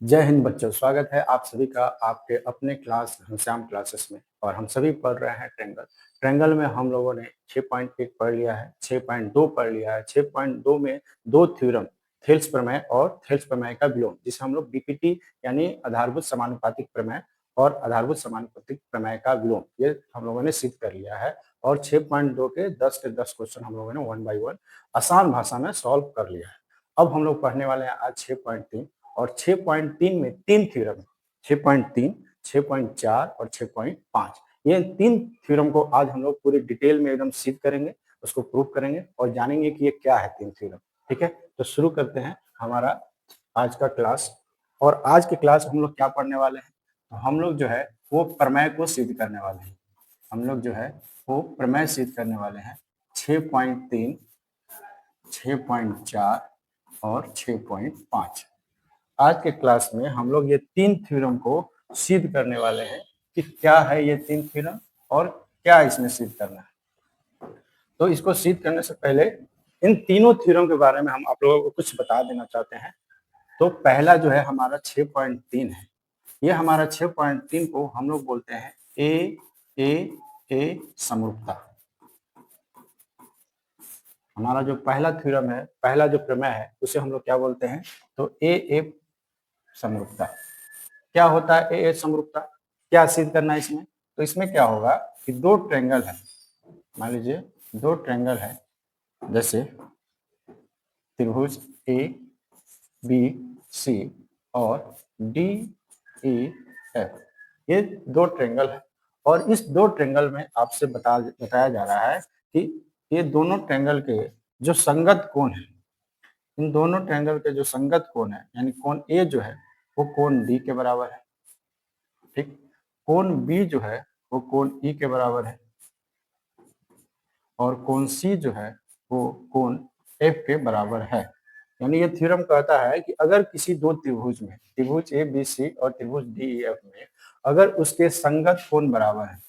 जय हिंद बच्चों, स्वागत है आप सभी का आपके अपने क्लास घनश्याम क्लासेस में। और हम सभी पढ़ रहे हैं ट्रेंगल। ट्रेंगल में हम लोगों ने 6.1 पढ़ लिया है, 6.2 पढ़ लिया है। 6.2 में दो थ्योरम, थेल्स प्रमेय और थेल्स प्रमेय का विलोम, जिसे हम लोग बीपीटी यानी आधारभूत समानुपातिक प्रमेय और आधारभूत समानुपातिक प्रमेय का विलोम, ये हम लोगों ने सिद्ध कर लिया है। और 6.2 के 10 के 10 क्वेश्चन हम लोगों ने 1 बाई 1 आसान भाषा में सॉल्व कर लिया है। अब हम लोग पढ़ने वाले हैं आज 6.3। और 6.3 में तीन थ्योरम है, 6.3, 6.4 और 6.5। ये तीन थ्योरम को आज हम लोग पूरी डिटेल में एकदम सिद्ध करेंगे, उसको प्रूव करेंगे और जानेंगे कि ये क्या है तीन थ्योरम। ठीक है, तो शुरू करते हैं हमारा आज का क्लास। और आज के क्लास हम लोग क्या पढ़ने वाले हैं, तो हम लोग जो है वो प्रमेय को सिद्ध करने वाले हैं। हम लोग जो है वो प्रमेय सिद्ध करने वाले हैं 6.3, 6.4 और 6.5। आज के क्लास में हम लोग ये तीन थ्योरम को सिद्ध करने वाले हैं कि क्या है ये तीन थ्योरम और क्या इसमें सिद्ध करना है। तो इसको सिद्ध करने से पहले इन तीनों थ्योरम के बारे में हम आप लोगों को कुछ बता देना चाहते हैं। तो पहला जो है हमारा 6.3 है। ये हमारा 6.3 को हम लोग बोलते हैं ए समरूपता। हमारा जो पहला थ्योरम है, पहला जो प्रमेय है, उसे हम लोग क्या बोलते हैं, तो ए समरूपता। क्या होता है ए समरूपता, क्या सिद्ध करना है इसमें, तो इसमें क्या होगा कि दो ट्रायंगल है, मान लीजिए दो ट्रायंगल है, जैसे त्रिभुज ए बी सी और डी ई एफ, ये दो ट्रायंगल है। और इस दो ट्रायंगल में आपसे बताया जा रहा है कि ये दोनों ट्रायंगल के जो संगत कोण है, इन दोनों ट्रायंगल के जो संगत कोण है, यानी कोण ए जो है वो कोण डी के बराबर है। ठीक, कोण बी जो है वो कोण ई के बराबर है और कोण सी जो है वो कोण एफ के बराबर है। यानी ये थ्योरम कहता है कि अगर किसी दो त्रिभुज में, त्रिभुज ए बी सी और त्रिभुज डी ई एफ में, अगर उसके संगत कोण बराबर है,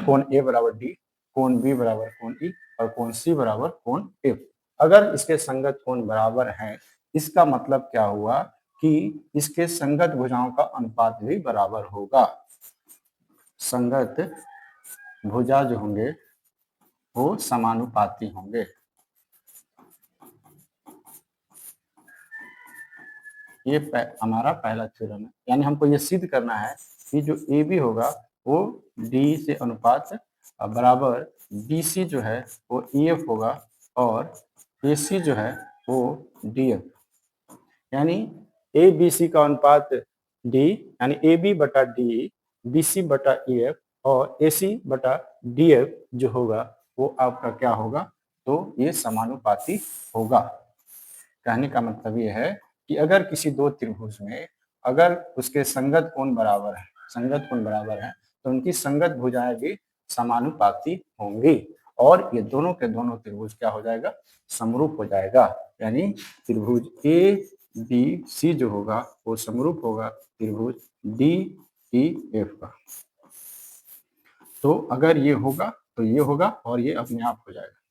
कोण ए बराबर डी, कोण बी बराबर कोण ई और कोण सी बराबर कोण एफ, अगर इसके संगत कोण बराबर हैं, इसका मतलब क्या हुआ कि इसके संगत भुजाओं का अनुपात भी बराबर होगा। संगत भुजा जो होंगे वो समानुपाती होंगे। ये हमारा पहला थ्योरम है। यानी हमको ये सिद्ध करना है कि जो ए बी होगा वो डी से अनुपात बराबर बी सी जो है वो ई एफ होगा और ए सी जो है वो डी एफ। यानी ए बी सी का अनुपात डी, यानी ए बी बटा डी, बी सी बटा ई एफ और ए सी बटा डी एफ जो होगा वो आपका क्या होगा, तो ये समानुपाती होगा। कहने का मतलब ये है कि अगर किसी दो त्रिभुज में अगर उसके संगत कोण बराबर है, संगत कोण बराबर है, तो उनकी संगत भुजाएं भी समानुपाती होंगी और ये दोनों के दोनों त्रिभुज क्या हो जाएगा, समरूप हो जाएगा। यानी त्रिभुज ए बी सी जो होगा वो समरूप होगा त्रिभुज डी ई एफ का। तो अगर ये होगा तो ये होगा और ये अपने आप हो जाएगा।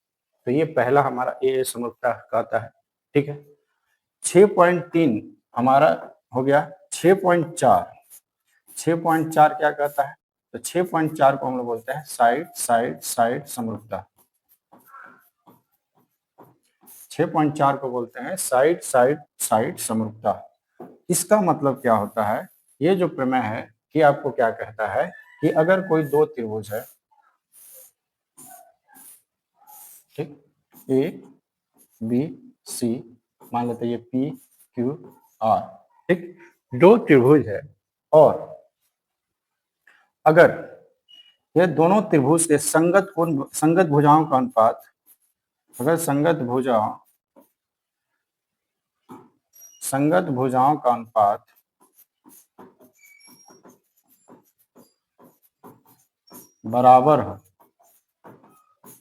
तो ये पहला हमारा ए समरूपता कहता है। ठीक है, 6.3 हमारा हो गया। 6.4, 6.4 क्या कहता है, तो 6.4 को हम लोग बोलते हैं साइड साइड साइड समरूपता। 6.4 को बोलते हैं साइड साइड साइड समरूपता। इसका मतलब क्या होता है, ये जो प्रमेय है ये आपको क्या कहता है कि अगर कोई दो त्रिभुज है, ठीक, ए बी सी, मान लेते हैं ये पी क्यू आर, ठीक, दो त्रिभुज है और अगर ये दोनों त्रिभुज के संगत कोण, संगत भुजाओं का अनुपात, अगर संगत भुजाओं का अनुपात बराबर हो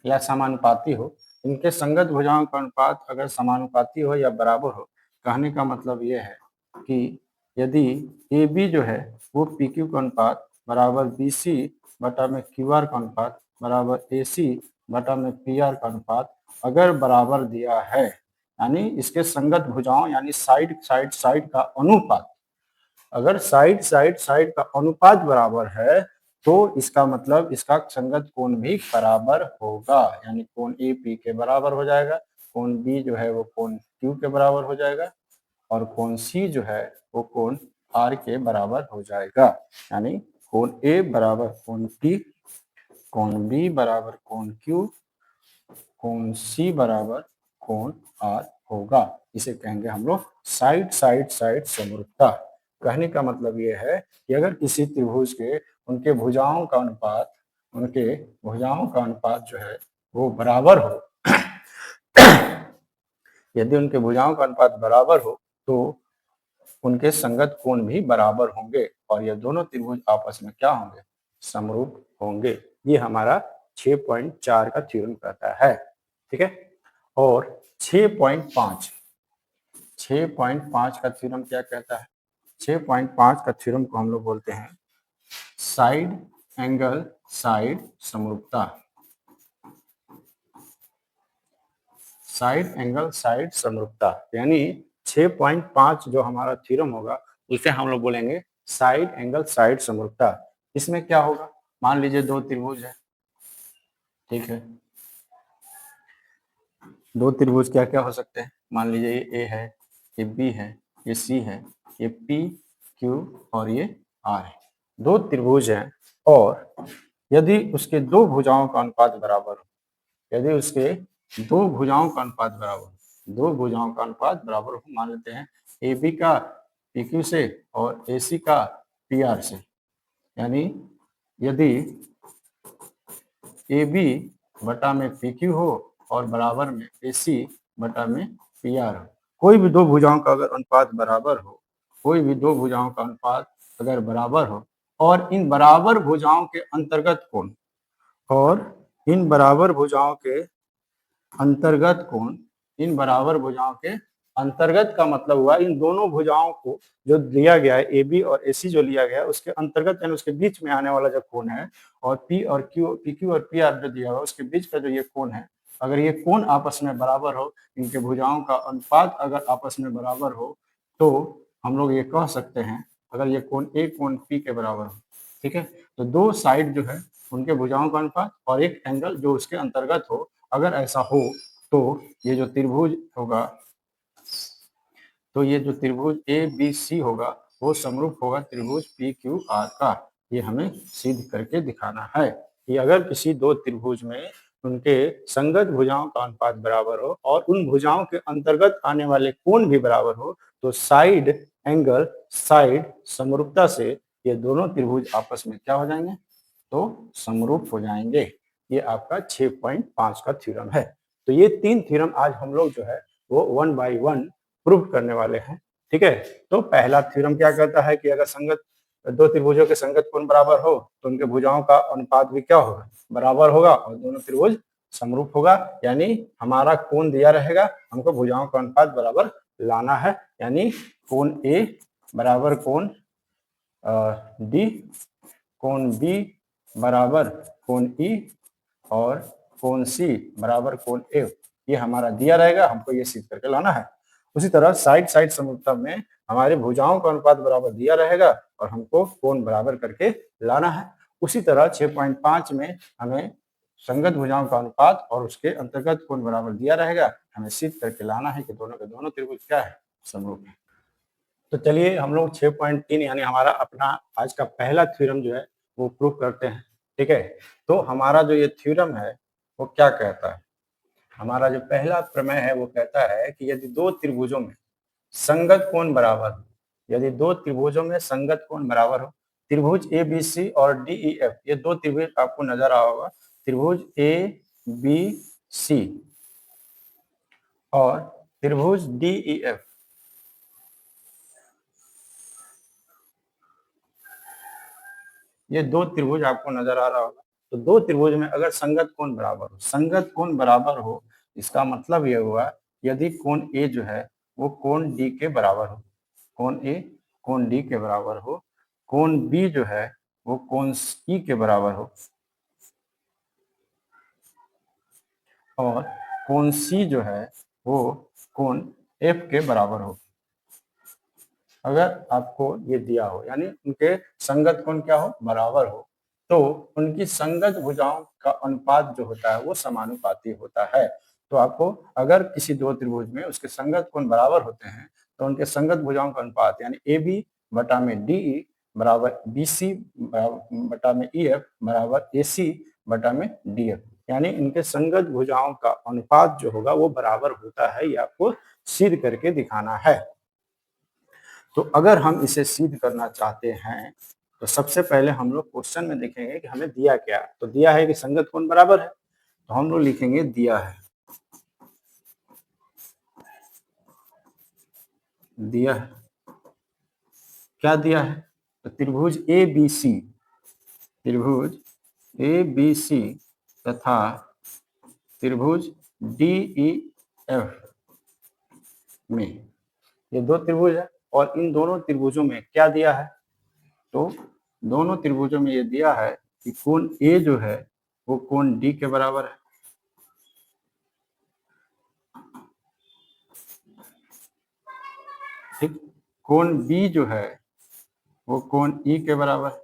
या समानुपाती हो, इनके संगत भुजाओं का अनुपात अगर समानुपाती हो या बराबर हो, कहने का मतलब ये है कि यदि ए बी जो है वो पी क्यू का अनुपात बराबर बी सी बटा में क्यू आर का अनुपात बराबर ए सी बटा में पी आर का अनुपात अगर बराबर दिया है, यानी इसके संगत भुजाओं यानी साइड साइड साइड का अनुपात, अगर साइड साइड साइड का अनुपात बराबर है तो इसका मतलब इसका संगत कोण भी बराबर होगा, यानी कोण ए पी के बराबर हो जाएगा, कोण बी जो है वो कोण क्यू के बराबर हो जाएगा, और कोण सी जो है वो कोण आर के बराबर हो जाएगा। यानी कोण ए बराबर कोण पी, कोण बी बराबर कोण क्यू, कोण सी बराबर कोण आर होगा। इसे कहेंगे हम लोग साइड साइड साइड समरूपता। कहने का मतलब ये है कि अगर किसी त्रिभुज के उनके भुजाओं का अनुपात जो है वो बराबर हो यदि उनके भुजाओं का अनुपात बराबर हो तो उनके संगत कोण भी बराबर होंगे और ये दोनों त्रिभुज आपस में क्या होंगे, समरूप होंगे। ये हमारा 6.4 का थ्योरम कहता है। ठीक है, और 6.5 का थ्योरम क्या कहता है? 6.5 का थ्योरम को हम लोग बोलते हैं साइड एंगल साइड समरूपता। साइड एंगल साइड समरूपता यानी 6.5 जो हमारा थ्योरम होगा उसे हम लोग बोलेंगे साइड एंगल साइड समरूपता। इसमें क्या होगा, मान लीजिए दो त्रिभुज है, ठीक है, दो त्रिभुज क्या क्या हो सकते हैं, मान लीजिए ये ए है, ये बी है, ये सी है, ये पी क्यू और ये आर है। दो त्रिभुज हैं और यदि उसके दो भुजाओं का अनुपात बराबर हो, यदि उसके दो भुजाओं का अनुपात बराबर हो, दो भुजाओं का अनुपात बराबर हो, मान लेते हैं ए बी का पी क्यू से और ए सी का पी आर से, यानी यदि ए बी बटा में पी क्यू हो और बराबर में ए सी बटा में पी आर हो, कोई भी दो भुजाओं का अगर अनुपात बराबर हो, कोई भी दो भुजाओं का अनुपात अगर बराबर हो और इन बराबर भुजाओं के अंतर्गत कोण, और इन बराबर भुजाओं के अंतर्गत कोण, इन बराबर भुजाओं के अंतर्गत का मतलब हुआ इन दोनों भुजाओं को जो दिया गया है ए बी और ए सी जो लिया गया है उसके अंतर्गत यानी उसके बीच में आने वाला जो कोण है, और पी और क्यू और पी आर जो दिया हुआ है उसके बीच का जो ये कोण है, अगर ये कोण आपस में बराबर हो, इनके भुजाओं का अनुपात अगर आपस में बराबर हो तो हम लोग ये कह सकते हैं, अगर ये कोण ए कोण पी के बराबर हो, ठीक है, तो दो साइड जो है उनके भुजाओं का अनुपात और एक एंगल जो उसके अंतर्गत हो, अगर ऐसा हो तो ये जो त्रिभुज होगा, तो ये जो त्रिभुज ए बी सी होगा वो समरूप होगा त्रिभुज पी क्यू आर का। ये हमें सिद्ध करके दिखाना है कि अगर किसी दो त्रिभुज में उनके संगत भुजाओं का अनुपात बराबर हो और उन भुजाओं के अंतर्गत आने वाले कोण भी बराबर हो तो साइड एंगल साइड समरूपता से ये दोनों त्रिभुज आपस में क्या हो जाएंगे, तो समरूप हो जाएंगे। ये आपका 6.5 का थ्योरम है। तो ये तीन थ्योरम आज हम लोग जो है वो 1 बाय 1 प्रूव करने वाले हैं। ठीक है, तो पहला थ्योरम क्या कहता है कि अगर संगत दो त्रिभुजों के संगत कोण बराबर हो तो उनके भुजाओं का अनुपात भी क्या होगा, बराबर होगा और दोनों त्रिभुज समरूप होगा, यानी हमारा कोण दिया रहेगा, हमको भुजाओं का अनुपात बराबर लाना है, यानी कोण ए बराबर कोण डी, कोण बी बराबर कोण ई और कोण सी बराबर कोण ए, ये हमारा दिया रहेगा, हमको ये सिद्ध करके लाना है। उसी तरह साइड साइड समरूपता में हमारे भुजाओं का अनुपात बराबर दिया रहेगा और हमको कोण बराबर करके लाना है। उसी तरह 6.5 में हमें संगत भुजाओं का अनुपात और उसके अंतर्गत कोण बराबर दिया रहेगा, हमें सिद्ध करके लाना है कि दोनों के दोनों त्रिभुज क्या है, समरूप है। तो चलिए हम लोग 6.3 यानी हमारा अपना आज का पहला थ्योरम जो है वो प्रूव करते हैं। ठीक है, तो हमारा जो ये थ्योरम है वो क्या कहता है, हमारा जो पहला प्रमेय है वो कहता है कि यदि दो त्रिभुजों में संगत कोण बराबर हो, यदि दो त्रिभुजों में संगत कोण बराबर हो, त्रिभुज ए बी सी और डी ई एफ, ये दो त्रिभुज आपको नजर आ होगा, त्रिभुज ए बी सी और त्रिभुज डी ई एफ, ये दो त्रिभुज आपको नजर आ रहा होगा। तो दो त्रिभुज में अगर संगत कोण बराबर हो, संगत कोण बराबर हो इसका मतलब यह हुआ यदि कोण ए जो है वो कोण डी के बराबर हो, कोण ए कोण डी के बराबर हो, कोण बी जो है वो कोण ई के बराबर हो और कोण सी जो है वो कोण एफ के बराबर हो। अगर आपको ये दिया हो यानी उनके संगत कोण क्या हो, बराबर हो, तो उनकी संगत भुजाओं का अनुपात जो होता है वो समानुपाती होता है। तो आपको अगर किसी दो त्रिभुज में उसके संगत कोण बराबर होते हैं तो उनके संगत भुजाओं का अनुपात यानी ए बी बटा में डी ई बराबर बी सी बटा में ई एफ बराबर ए सी बटा में डी एफ, यानी इनके संगत भुजाओं का अनुपात जो होगा वो बराबर होता है। ये आपको सिद्ध करके दिखाना है। तो अगर हम इसे सिद्ध करना चाहते हैं तो सबसे पहले हम लोग क्वेश्चन में देखेंगे कि हमें दिया क्या है। तो दिया है कि संगत कोण बराबर है, तो हम लोग लिखेंगे दिया है, दिया है क्या दिया है, तो त्रिभुज ए बी सी, त्रिभुज ए बी सी तथा त्रिभुज डी ई एफ में, ये दो त्रिभुज है और इन दोनों त्रिभुजों में क्या दिया है, तो दोनों त्रिभुजों में ये दिया है कि कोण ए जो है वो कोण डी के बराबर है, ठीक। कोण बी जो है वो कोण ई के बराबर है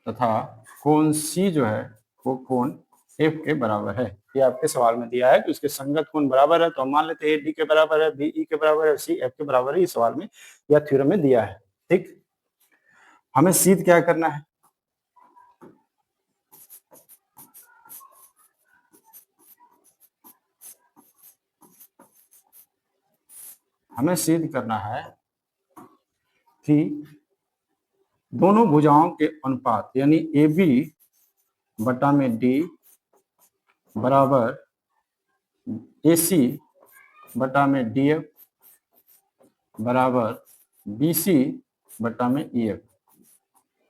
तथा कोण सी जो है वो कोण एफ के बराबर है। ये आपके सवाल में दिया है कि उसके संगत कोण बराबर है, तो हम मान लेते हैं ए डी के बराबर है, बी ई के बराबर है, सी एफ के बराबर है। इस सवाल में या थ्योरम में दिया है, ठीक। हमें सिद्ध क्या करना है, हमें सिद्ध करना है कि दोनों भुजाओं के अनुपात यानी ए बी बटा में डी बराबर ए सी बटा में डी एफ बराबर बी सी बटा में ई एफ,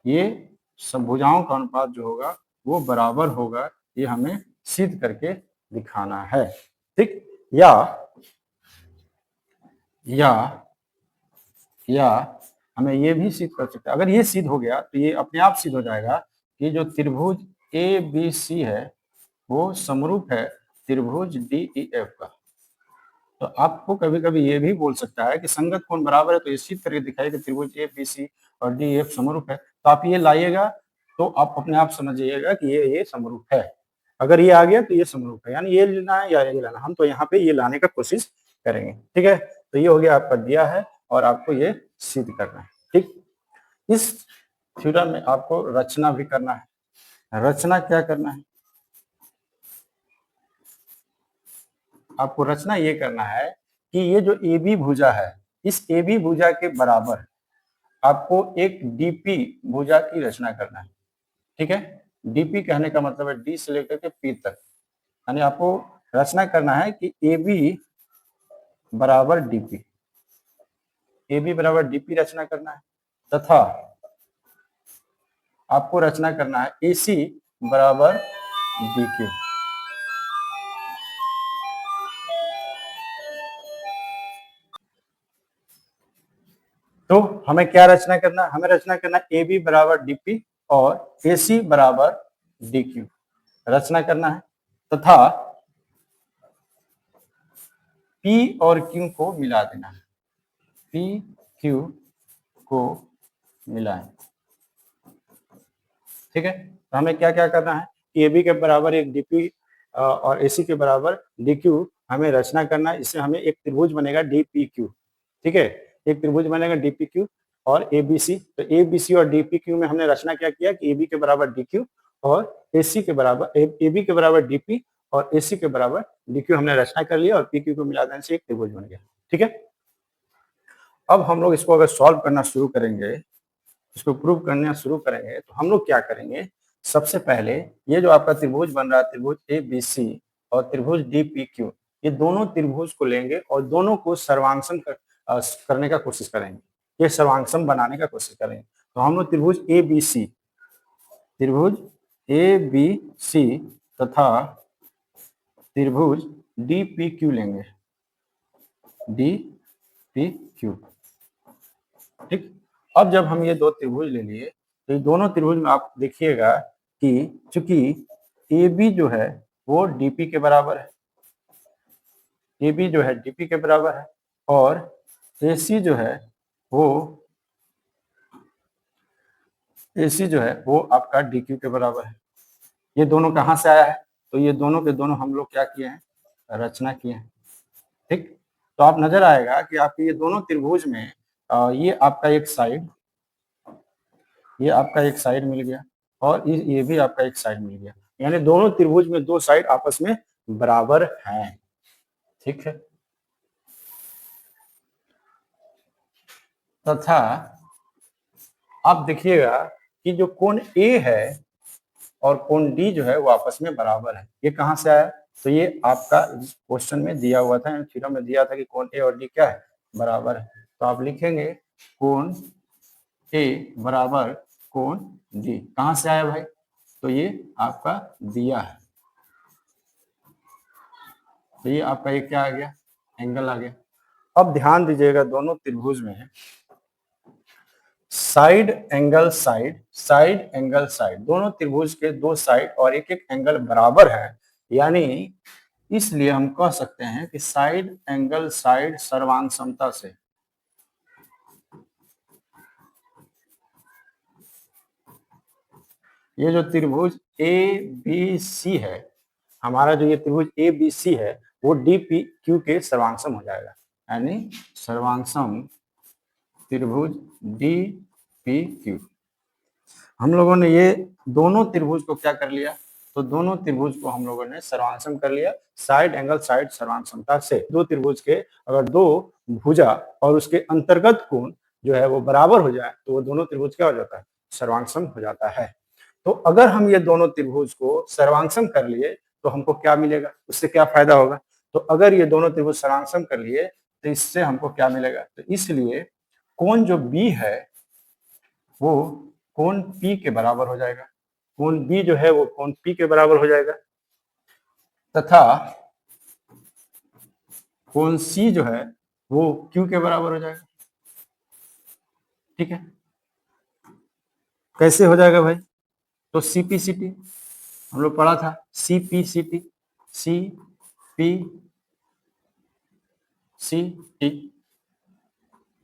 ये सब भुजाओं का अनुपात जो होगा वो बराबर होगा। ये हमें सिद्ध करके दिखाना है, ठीक। या या हमें ये भी सिद्ध कर सकते हैं। अगर ये सिद्ध हो गया तो ये अपने आप सिद्ध हो जाएगा कि जो त्रिभुज ए बी सी है वो समरूप है त्रिभुज डी ई एफ का। तो आपको कभी कभी ये भी बोल सकता है कि संगत कोण बराबर है, तो ये सिद्ध करके दिखाइए कि त्रिभुज ए बी सी और डी एफ समरूप है। तो आप ये लाइएगा तो आप अपने आप समझिएगा कि ये समरूप है। अगर ये आ गया तो ये समरूप है, यानी ये लेना है या ये लाना, हम तो यहाँ पे ये लाने का कोशिश करेंगे, ठीक है। तो ये हो गया आपका दिया है और आपको ये सिद्ध करना है, ठीक। इस थ्योरम में आपको रचना भी करना है। रचना क्या करना है, आपको रचना ये करना है कि ये जो ए बी भुजा है इस ए बी भुजा के बराबर आपको एक डीपी भुजा की रचना करना है, ठीक है। डीपी कहने का मतलब है डी से लेकर के पी तक, यानी आपको रचना करना है कि ए बी बराबर डीपी, ए बी बराबर डीपी रचना करना है तथा आपको रचना करना है ए सी बराबर डी क्यू। तो हमें क्या रचना करना है, हमें रचना करना है ए बी बराबर डीपी और ए सी बराबर डी क्यू रचना करना है तथा P और Q को मिला देना है, P Q को मिलाएं, ठीक है। तो हमें क्या क्या करना है, ए बी के बराबर एक डीपी और ए सी के बराबर डी क्यू हमें रचना करना है। इससे हमें एक त्रिभुज बनेगा डी पी क्यू, ठीक है। एक त्रिभुज बनेगा डी पी क्यू और ए बी सी। तो ए बी सी और डी पी क्यू में हमने रचना क्या किया कि ए बी के बराबर डी क्यू और ए सी के बराबर ए बी के बराबर डी पी और ए सी के बराबर डी क्यू हमने रचना कर लिया और पी क्यू को मिला देने से एक त्रिभुज बन गया, ठीक है। अब हम लोग इसको अगर सॉल्व करना शुरू करेंगे, इसको प्रूव करना शुरू करेंगे, तो हम लोग क्या करेंगे, सबसे पहले ये जो आपका त्रिभुज बन रहा है त्रिभुज ए बी सी और त्रिभुज डी पी क्यू, ये दोनों त्रिभुज को लेंगे और दोनों को सर्वांगसम करने का कोशिश करेंगे, ये सर्वांगसम बनाने का कोशिश करेंगे। तो हम लोग त्रिभुज ए बी सी, त्रिभुज ए बी सी तथा त्रिभुज डी पी क्यू लेंगे, डी पी क्यू, ठीक। अब जब हम ये दो त्रिभुज ले लिए तो ये दोनों त्रिभुज में आप देखिएगा कि चूंकि ए बी जो है वो डीपी के बराबर है, ए बी जो है डी पी के बराबर है और ए सी जो है वो आपका डी क्यू के बराबर है। ये दोनों कहाँ से आया है? तो ये दोनों के दोनों हम लोग क्या किए हैं? रचना किए हैं। ठीक, तो आप नजर आएगा कि आपके ये दोनों त्रिभुज में ये आपका एक साइड मिल गया और ये भी आपका एक साइड मिल गया, यानी दोनों त्रिभुज में दो साइड आपस में बराबर हैं। ठीक है, तथा आप देखिएगा कि जो कोण ए है और कोण डी जो है वो आपस में बराबर है। ये कहाँ से आया? तो ये आपका क्वेश्चन में दिया हुआ था, थ्योरम में दिया था कि कोण ए और डी क्या है? बराबर है। तो आप लिखेंगे कोण ए बराबर कोण डी। कहाँ से आया भाई? तो ये आपका दिया है, तो ये आपका ये क्या आ गया? एंगल आ गया। अब ध्यान दीजिएगा, दोनों त्रिभुज में साइड एंगल साइड, दोनों त्रिभुज के दो साइड और एक एक एंगल बराबर है, यानी इसलिए हम कह सकते हैं कि साइड एंगल साइड सर्वांग समता से ये जो त्रिभुज ए बी सी है, हमारा जो ये त्रिभुज ए बी सी है वो डी पी क्यू के सर्वांगसम हो जाएगा, यानी सर्वांगसम त्रिभुज डी पी क्यू। हम लोगों ने ये दोनों त्रिभुज को क्या कर लिया? तो दोनों त्रिभुज को हम लोगों ने सर्वांगसम कर लिया साइड एंगल साइड सर्वांग समता से। दो त्रिभुज के अगर दो भुजा और उसके अंतर्गत कोण जो है वो बराबर हो जाए तो वो दोनों त्रिभुज क्या हो जाता है? सर्वांगसम हो जाता है। तो अगर हम ये दोनों त्रिभुज को सर्वांगसम कर लिए तो हमको क्या मिलेगा? उससे क्या फायदा होगा? तो अगर ये दोनों त्रिभुज सर्वांगसम कर लिए तो इससे हमको क्या मिलेगा? तो इसलिए कोण जो बी है वो कोण P के बराबर हो जाएगा, कोण B जो है वो कोण P के बराबर हो जाएगा, तथा कोण C जो है वो Q के बराबर हो जाएगा। ठीक है, कैसे हो जाएगा भाई? तो CPCT हम लोग पढ़ा था, CPCT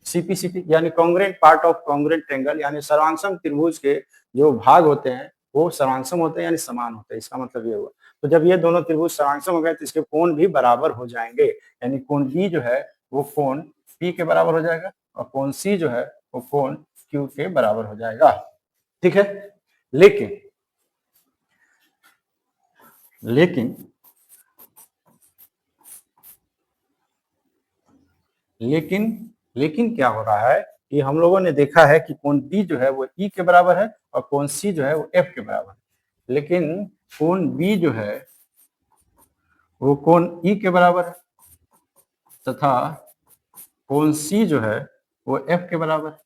CPCT यानी congruent part of congruent triangle, यानी सर्वांगसम त्रिभुज के जो भाग होते हैं वो सर्वांगसम होते हैं यानी समान होते हैं। इसका मतलब ये हुआ, तो जब ये दोनों त्रिभुज सर्वांगसम हो गए तो इसके कोण भी बराबर हो जाएंगे, यानी कोण बी जो है वो कोण पी के बराबर हो जाएगा और कोण सी जो है वो कोण क्यू के बराबर हो जाएगा। ठीक है, लेकिन लेकिन लेकिन लेकिन क्या हो रहा है कि हम लोगों ने देखा है कि कोण बी जो है वो ई के बराबर है और कोण सी जो है वो एफ के बराबर है, लेकिन कोण बी जो है वो कोण ई के बराबर है तथा कोण सी जो है वो एफ के बराबर है।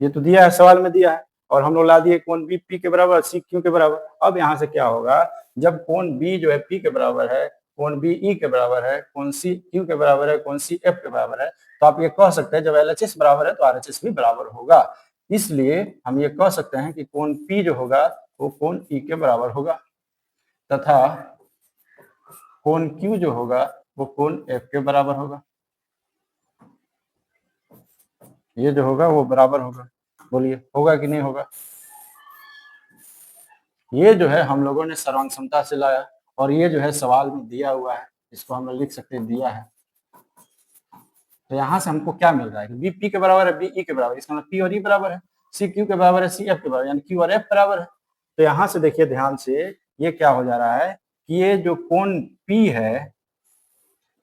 ये तो दिया है, सवाल में दिया है और हम लोग ला दिए कोण बी पी के बराबर, सी क्यू के बराबर। अब यहाँ से क्या होगा? जब कोण बी जो है पी के बराबर है, कोण बी ई के बराबर है, कोण सी क्यू के बराबर है, कोण सी एफ के बराबर है, तो आप ये कह सकते हैं जब LHS बराबर है तो RHS भी बराबर होगा। इसलिए हम ये कह सकते हैं कि कोण पी जो होगा वो कोण ई के बराबर होगा तथा कोण क्यू जो होगा वो कोण एफ के बराबर होगा। ये जो होगा वो बराबर होगा। बोलिए होगा कि नहीं होगा? ये जो है हम लोगों ने सर्वांग समता से लाया और ये जो है सवाल में दिया हुआ है, इसको हम लोग लिख सकते हैं दिया है। तो यहाँ से हमको क्या मिल रहा है? बी पी के बराबर है, बी ई के बराबर, इसका मतलब पी और ई बराबर है, सी क्यू के बराबर है, सी एफ के बराबर, यानी क्यू और एफ बराबर है। तो यहाँ से देखिए ध्यान से, ये क्या हो जा रहा है कि ये जो कोण पी है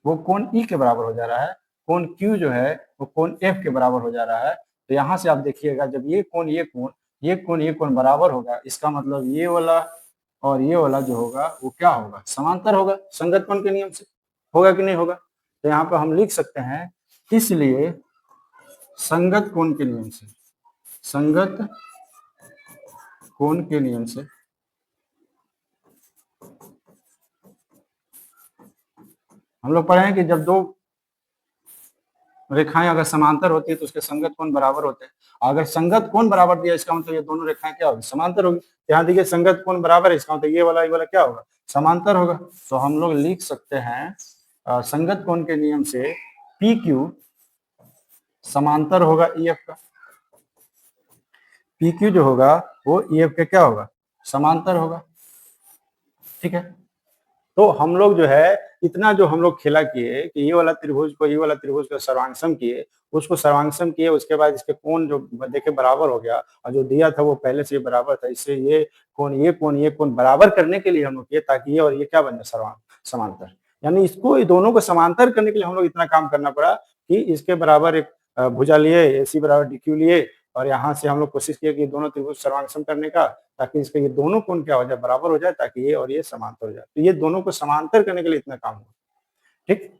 वो कोण ई के बराबर हो जा रहा है, कोण क्यू जो है वो कोण एफ के बराबर हो जा रहा है। तो यहाँ से आप देखिएगा जब ये कोण बराबर होगा, इसका मतलब ये वाला और ये वाला जो होगा वो क्या होगा? समांतर होगा, संगत कोण के नियम से। होगा कि नहीं होगा? तो यहाँ पर हम लिख सकते हैं, इसलिए संगत कोण के नियम से, संगत कोण के नियम से हम लोग पढ़े हैं कि जब दो रेखाएं अगर समांतर होती है तो उसके संगत कोण बराबर होते हैं। अगर संगत कोण बराबर दिया इसका मतलब ये दोनों रेखाएं क्या होगी? समांतर होगी। ध्यान दीजिए, संगत कोण बराबर है इसका मतलब ये वाला क्या होगा? समांतर होगा। तो हम लोग लिख सकते हैं संगत कोण के नियम से पी क्यू समांतर होगा ई एफ का। पी क्यू जो होगा वो ई एफ के क्या होगा, समांतर होगा। ठीक है, तो हम लोग जो है इतना जो हम लोग खेला किए कि ये वाला त्रिभुज को ये वाला त्रिभुज का सर्वांगसम किए, उसको सर्वांगसम किए, उसके बाद इसके कोण जो देखे बराबर हो गया, और जो दिया था वो पहले से ही बराबर था, इससे ये कोण बराबर करने के लिए हम लोग किए ताकि ये और ये क्या बन जाए, समांतर। यानी इसको दोनों को समांतर करने के लिए हम लोग इतना काम करना पड़ा कि इसके बराबर एक भुजा लिए, एसी बराबर डी क्यू लिए, और यहाँ से हम लोग कोशिश किए कि दोनों त्रिभुज सर्वांगसम करने का, ताकि इसके ये दोनों कोण क्या हो जाए, बराबर हो जाए, ताकि ये और ये समांतर हो जाए। तो ये दोनों को समांतर करने के लिए इतना काम हुआ। ठीक,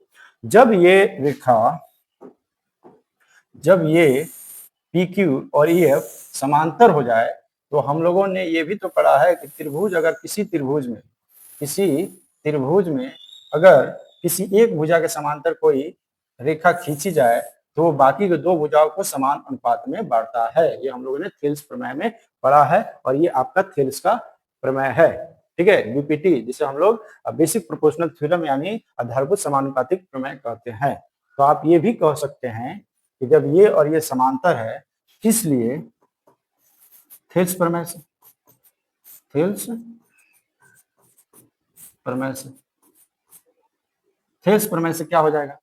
जब ये रेखा, जब ये पी क्यू और ई एफ समांतर हो जाए, तो हम लोगों ने ये भी तो पढ़ा है कि त्रिभुज, अगर किसी त्रिभुज में अगर किसी एक भुजा के समांतर कोई रेखा खींची जाए तो वो बाकी के दो भुजाओं को समान अनुपात में बांटता है। ये हम लोगों ने थेल्स प्रमेय में पढ़ा है, और ये आपका थेल्स का प्रमेय है। ठीक है, बीपीटी, जिसे हम लोग बेसिक प्रोपोर्शनल थ्योरम यानी आधारभूत समानुपातिक प्रमेय कहते हैं। तो आप ये भी कह सकते हैं कि जब ये और ये समांतर है, इसलिए थेल्स प्रमेय से, थेल्स प्रमेय से क्या हो जाएगा,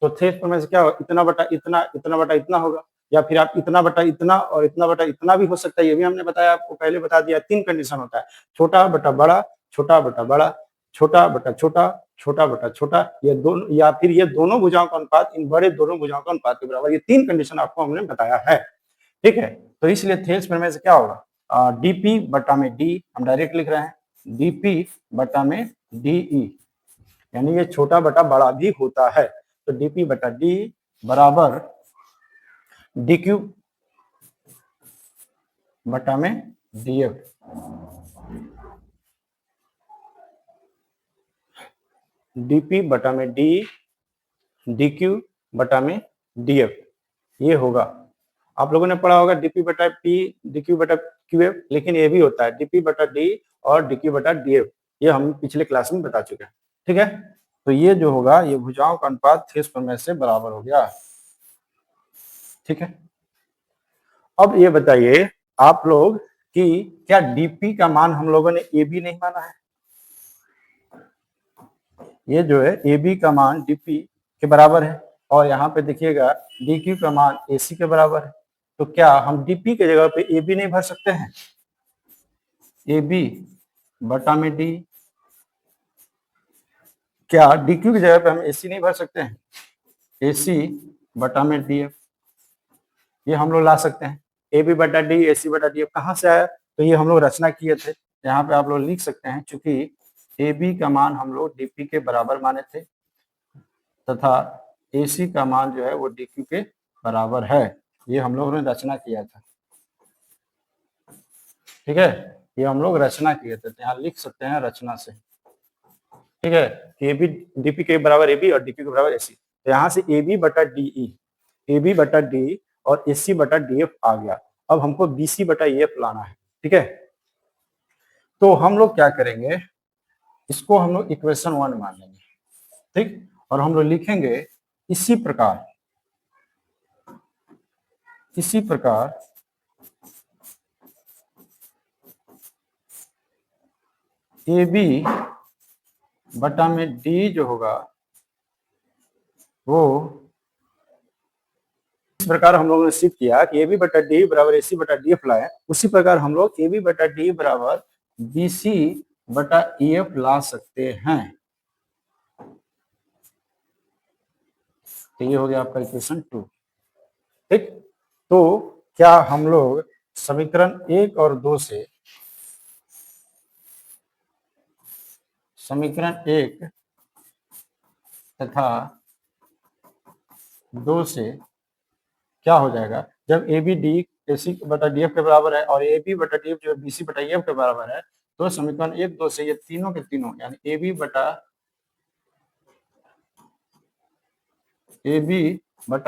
तो थेल्स प्रमेय से क्या होगा, इतना बटा इतना, इतना बटा इतना होगा, या फिर आप इतना बटा इतना और इतना बटा इतना भी हो सकता है। ये भी हमने बताया, आपको पहले बता दिया, 3 कंडीशन होता है, छोटा बटा बड़ा, छोटा बटा बड़ा, छोटा बटा छोटा, छोटा बटा छोटा, ये दोनों, या फिर ये दोनों भुजाओं का अनुपात इन बड़े दोनों भुजाओं का अनुपात के बराबर। ये 3 कंडीशन आपको हमने बताया है। ठीक है, तो इसलिए थेल्स प्रमेय से क्या होगा, डीपी बटा में डी, हम डायरेक्ट लिख रहे हैं, डीपी बटा में डीई, यानी ये छोटा बटा बड़ा भी होता है। तो डीपी बटा डी बराबर डी क्यू बटा में डीएफ, डीपी बटा में डी, डी क्यू बटा में डीएफ, ये होगा। आप लोगों ने पढ़ा होगा डीपी बटा पी, डी क्यू बटा क्यू एफ, लेकिन ये भी होता है डीपी बटा डी और डी क्यू बटा डीएफ, ये हम पिछले क्लास में बता चुके हैं। ठीक है, तो ये जो होगा, ये भुजाओं का अनुपात थेल्स प्रमेय से बराबर हो गया। ठीक है, अब ये बताइए आप लोग कि क्या डीपी का मान हम लोगों ने ए बी नहीं माना है। ये जो है ए बी का मान डीपी के बराबर है, और यहाँ पे देखिएगा डी क्यू का मान ए सी के बराबर है। तो क्या हम डीपी के जगह पे ए बी नहीं भर सकते हैं, ए बी बटा में डी, क्या डी क्यू की जगह पे हम ए सी नहीं भर सकते हैं, ए सी बटा में डी एफ, ये हम लोग ला सकते हैं। ए बी बटा डी, ए सी बटा डी एफ कहाँ से आया, तो ये हम लोग रचना किए थे, यहाँ पे आप लोग लिख सकते हैं, चूंकि ए बी का मान हम लोग डीपी के बराबर माने थे, तथा ए सी का मान जो है वो डी क्यू के बराबर है, ये हम लोगों ने रचना किया था। ठीक है, ये हम लोग रचना किए थे, तो यहाँ लिख सकते हैं रचना से। ठीक है, ए बी डीपी के बराबर ए बी और डीपी के बराबर ए सी, तो यहाँ से ए बी बटा डीई, ए बी बटा डी और ए सी बटा डी एफ आ गया। अब हमको बी सी बटा ई एफ लाना है। ठीक है, तो हम लोग क्या करेंगे, इसको हम लोग इक्वेशन 1 मान लेंगे। ठीक, और हम लोग लिखेंगे इसी प्रकार, इसी प्रकार ए बी बटा में डी जो होगा वो इस प्रकार हम लोगों ने सिद्ध किया कि ए बी बटा डी बराबर ए सी बटा डी एफ लाए, उसी प्रकार हम लोग ए बी बटा डी बराबर बी सी बटा ई एफ ला सकते हैं। तो ये हो गया आपका इक्वेशन 2। ठीक, तो क्या हम लोग समीकरण 1 और 2 से, समीकरण 1 तथा 2 से क्या हो जाएगा, जब ए बी डी ए सी बटा डी एफ के बराबर है और ए बी बटा डी एफ जो बी सी बटा ई एफ के बराबर है, तो समीकरण 1 2 से ये तीनों के तीनों, यानी ए बी बटा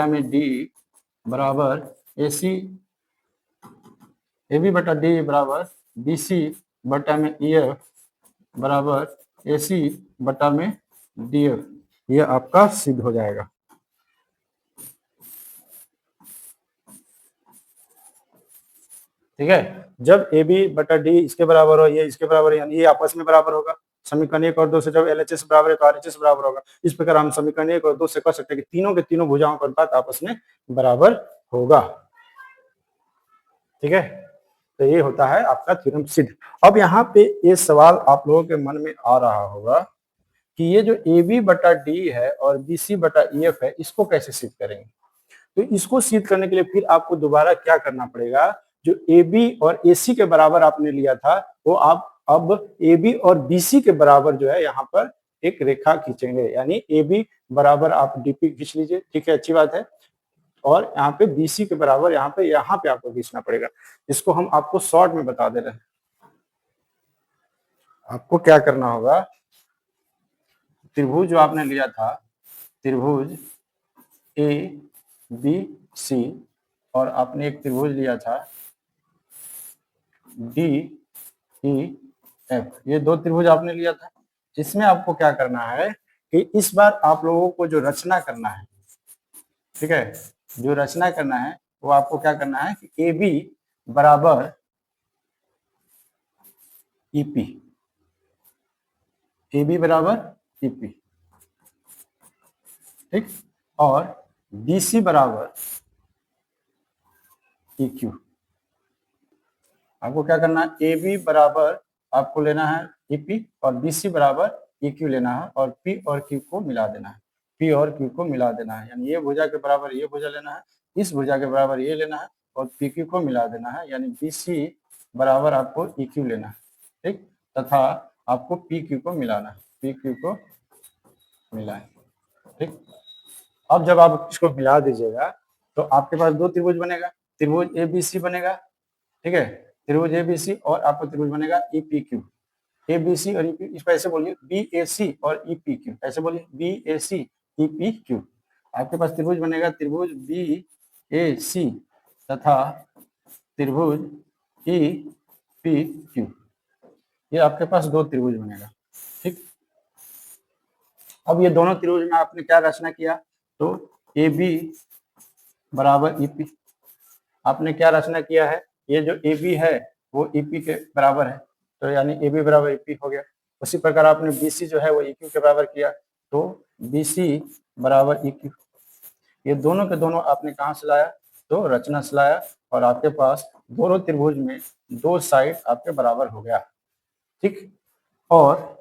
में डी बराबर ए बी बटा डी बराबर बी सी बटा में ई एफ बराबर ए सी बटा में डी एफ, ये आपका सिद्ध हो जाएगा। ठीक है, जब ए बी बटा डी इसके बराबर हो, ये इसके बराबर है, यानी ये आपस में बराबर होगा। समीकरण 1 और 2 से जब एलएचएस बराबर है तो आरएचएस बराबर होगा। इस प्रकार हम समीकरण 1 और 2 से कह सकते हैं कि तीनों के तीनों भुजाओं का अनुपात आपस में बराबर होगा। ठीक है, तो ये होता है आपका थ्योरम सिद्ध। अब यहाँ पे ये सवाल आप लोगों के मन में आ रहा होगा कि ये जो ए बी बटा डी है और बी सी बटा ई एफ है, इसको कैसे सिद्ध करेंगे? तो इसको सिद्ध करने के लिए फिर आपको दोबारा क्या करना पड़ेगा, जो ए बी और ए सी के बराबर आपने लिया था, वो आप अब ए बी और बी सी के बराबर जो है यहाँ पर एक रेखा खींचेंगे, यानी ए बी बराबर आप डीपी खींच लीजिए। ठीक है, अच्छी बात है। और यहाँ पे बीसी के बराबर यहाँ पे आपको खींचना पड़ेगा। इसको हम आपको शॉर्ट में बता दे रहे हैं। आपको क्या करना होगा, त्रिभुज जो आपने लिया था, त्रिभुज ए बी सी, और आपने एक त्रिभुज लिया था डी ई एफ, ये दो त्रिभुज आपने लिया था। इसमें आपको क्या करना है कि इस बार आप लोगों को जो रचना करना है, ठीक है, जो रचना करना है वो आपको क्या करना है कि ए बी बराबर ईपी, ए बी बराबर ईपी, ठीक, और बी सी बराबर ई क्यू। आपको क्या करना है, ए बी बराबर आपको लेना है ईपी और बी सी बराबर ई क्यू लेना है, और पी और क्यू को मिला देना है, पी और क्यू को मिला देना है, यानी ये भुजा के बराबर ये भुजा लेना है, इस भुजा के बराबर ये लेना है, और पी क्यू को मिला देना है, यानी बी सी बराबर आपको ई क्यू लेना है, ठीक, तथा आपको पी क्यू को मिलाना है, पी क्यू को मिलाएं। ठीक, अब जब आप इसको मिला दीजिएगा तो आपके पास दो त्रिभुज बनेगा, त्रिभुज ए बी सी बनेगा। ठीक है, त्रिभुज ए बी सी और आपको त्रिभुज बनेगा E P Q, A B C और ई पी, इसको ऐसे बोलिए बी ए सी और ई पी क्यू, ऐसे बोलिए बी ए सी ई पी क्यू। आपके पास त्रिभुज बनेगा त्रिभुज बी ए सी तथा त्रिभुज ई पी क्यू, ये आपके पास दो त्रिभुज बनेगा। ठीक, अब ये दोनों त्रिभुज में आपने क्या रचना किया, तो ए बी बराबर ईपी, आपने क्या रचना किया है, ये जो ए बी है वो ईपी के बराबर है, तो यानी ए बी बराबर ईपी हो गया। उसी प्रकार आपने बी सी जो है वो इक्यू के बराबर किया, तो बी सी बराबर इक्यू। ये दोनों के दोनों आपने कहाँ से लाया, तो रचना से लाया, और आपके पास दोनों त्रिभुज में दो साइड आपके बराबर हो गया। ठीक, और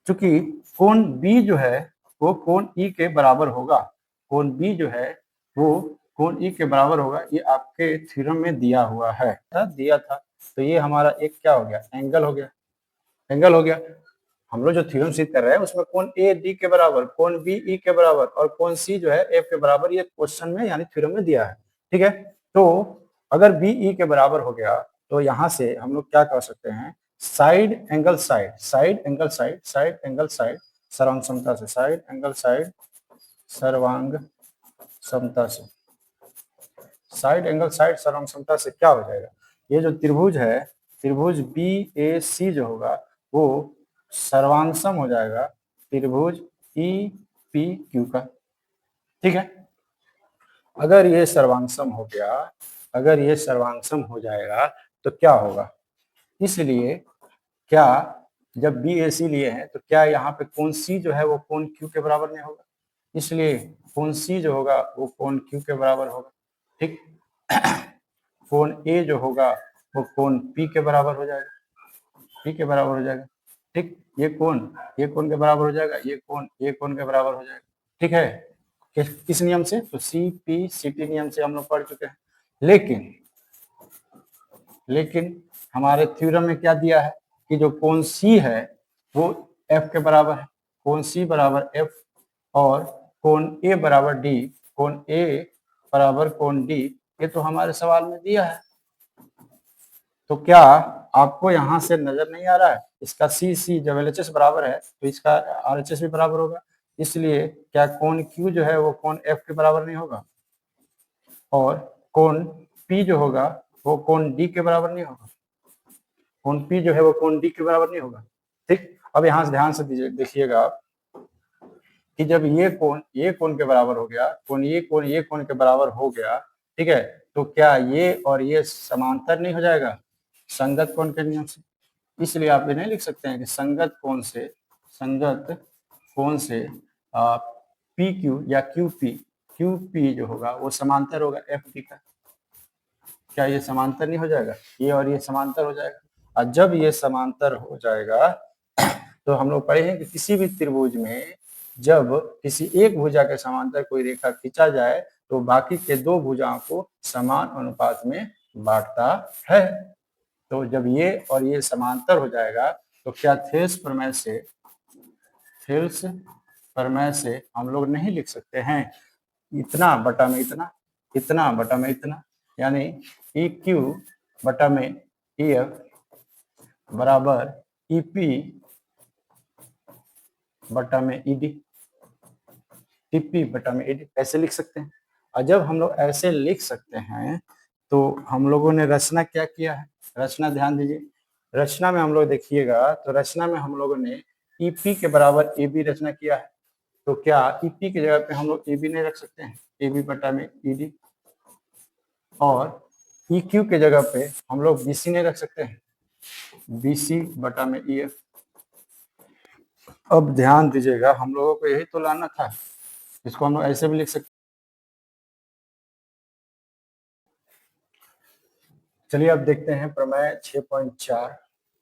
चूंकि कोण बी जो है वो कोण ई के बराबर होगा, कोण बी जो है वो कोण ई के बराबर होगा, ये आपके थ्योरम में दिया हुआ है, दिया था, तो ये हमारा एक क्या हो गया, एंगल हो गया, एंगल हो गया। हम लोग जो थ्योरम सिद्ध कर रहे हैं उसमें कोण ए डी के बराबर, कोण बी ई के बराबर और कोण सी जो है एफ के बराबर, ये क्वेश्चन में यानी थ्योरम में दिया है। ठीक है, तो अगर बी ई के बराबर हो गया तो यहाँ से हम लोग क्या कर सकते हैं, side angle side, side angle side, side angle side सर्वांग समता से, साइड एंगल साइड सर्वांग समता से, साइड एंगल साइड सर्वांग समता से क्या हो जाएगा, ये जो त्रिभुज है, त्रिभुज बी ए सी जो होगा वो सर्वांगसम हो जाएगा त्रिभुज ई पी क्यू का। ठीक है, अगर ये सर्वांगसम हो गया, अगर ये सर्वांगसम हो जाएगा तो क्या होगा, इसलिए क्या जब बी ए सी लिए हैं तो क्या यहाँ पे कोण सी जो है वो कोण क्यू के बराबर नहीं होगा, इसलिए कोण सी जो होगा वो कोण क्यू के बराबर होगा। ठीक, कोण ए जो होगा वो कोण पी के बराबर हो जाएगा, पी के बराबर हो जाएगा। ठीक, ये कोण के बराबर हो जाएगा, ये कोण के बराबर हो जाएगा। ठीक है, किस नियम से, तो सी पी सी टी नियम से हम लोग पढ़ चुके हैं। लेकिन हमारे थ्योरम में क्या दिया है कि जो कोण सी है वो एफ के बराबर है, कोण सी बराबर एफ, और कोण ए बराबर डी, कोण ए बराबर कोण डी, ये तो हमारे सवाल में दिया है। तो क्या आपको यहाँ से नजर नहीं आ रहा है, इसका सी सी जब एलएचएस बराबर है तो इसका आरएचएस भी बराबर होगा, इसलिए क्या कोण क्यू जो है वो कोण एफ के बराबर नहीं होगा, और कोण पी जो होगा वो कोण डी के बराबर नहीं होगा, कोण पी जो है वो कोण डी के बराबर नहीं होगा। ठीक, अब यहाँ से ध्यान से देखिएगा आप कि जब ये कोण के बराबर हो गया, कोण ये कोण के बराबर हो गया, ठीक है, तो क्या ये और ये समांतर नहीं हो जाएगा संगत कोण के नियम से। इसलिए आप ये नहीं लिख सकते हैं कि संगत कोण से पी क्यू या क्यू पी जो होगा वो समांतर होगा एफ पी का। क्या ये समांतर नहीं हो जाएगा, ये और ये समांतर हो जाएगा। और जब ये समांतर हो जाएगा तो हम लोग पढ़े हैं कि किसी भी त्रिभुज में जब किसी एक भुजा के समांतर कोई रेखा खींचा जाए तो बाकी के दो भुजाओं को समान अनुपात में बांटता है। तो जब ये और ये समांतर हो जाएगा तो क्या थेल्स प्रमेय से हम लोग नहीं लिख सकते हैं इतना बटा में इतना, इतना बटा में इतना, यानी ई क्यू बटा में ई एफ बराबर ई पी बटा में ई डी, टीपी बटा में ईडी, ऐसे लिख सकते हैं। और जब हम लोग ऐसे लिख सकते हैं तो हम लोगों ने रचना क्या किया है, रचना ध्यान दीजिए। रचना में हम लोग देखिएगा तो रचना में हम लोगों ने ईपी के बराबर ए बी रचना किया है। तो क्या ईपी की जगह पे हम लोग ए बी नहीं रख सकते हैं, ए बी बटा में ईडी, और ई क्यू के जगह पे हम लोग बी सी नहीं रख सकते हैं, बी सी बटा में ई एफ। अब ध्यान दीजिएगा, हम लोगों को यही तो लाना था, इसको हम लोग ऐसे भी लिख सकते। चलिए अब देखते हैं प्रमेय 6.4।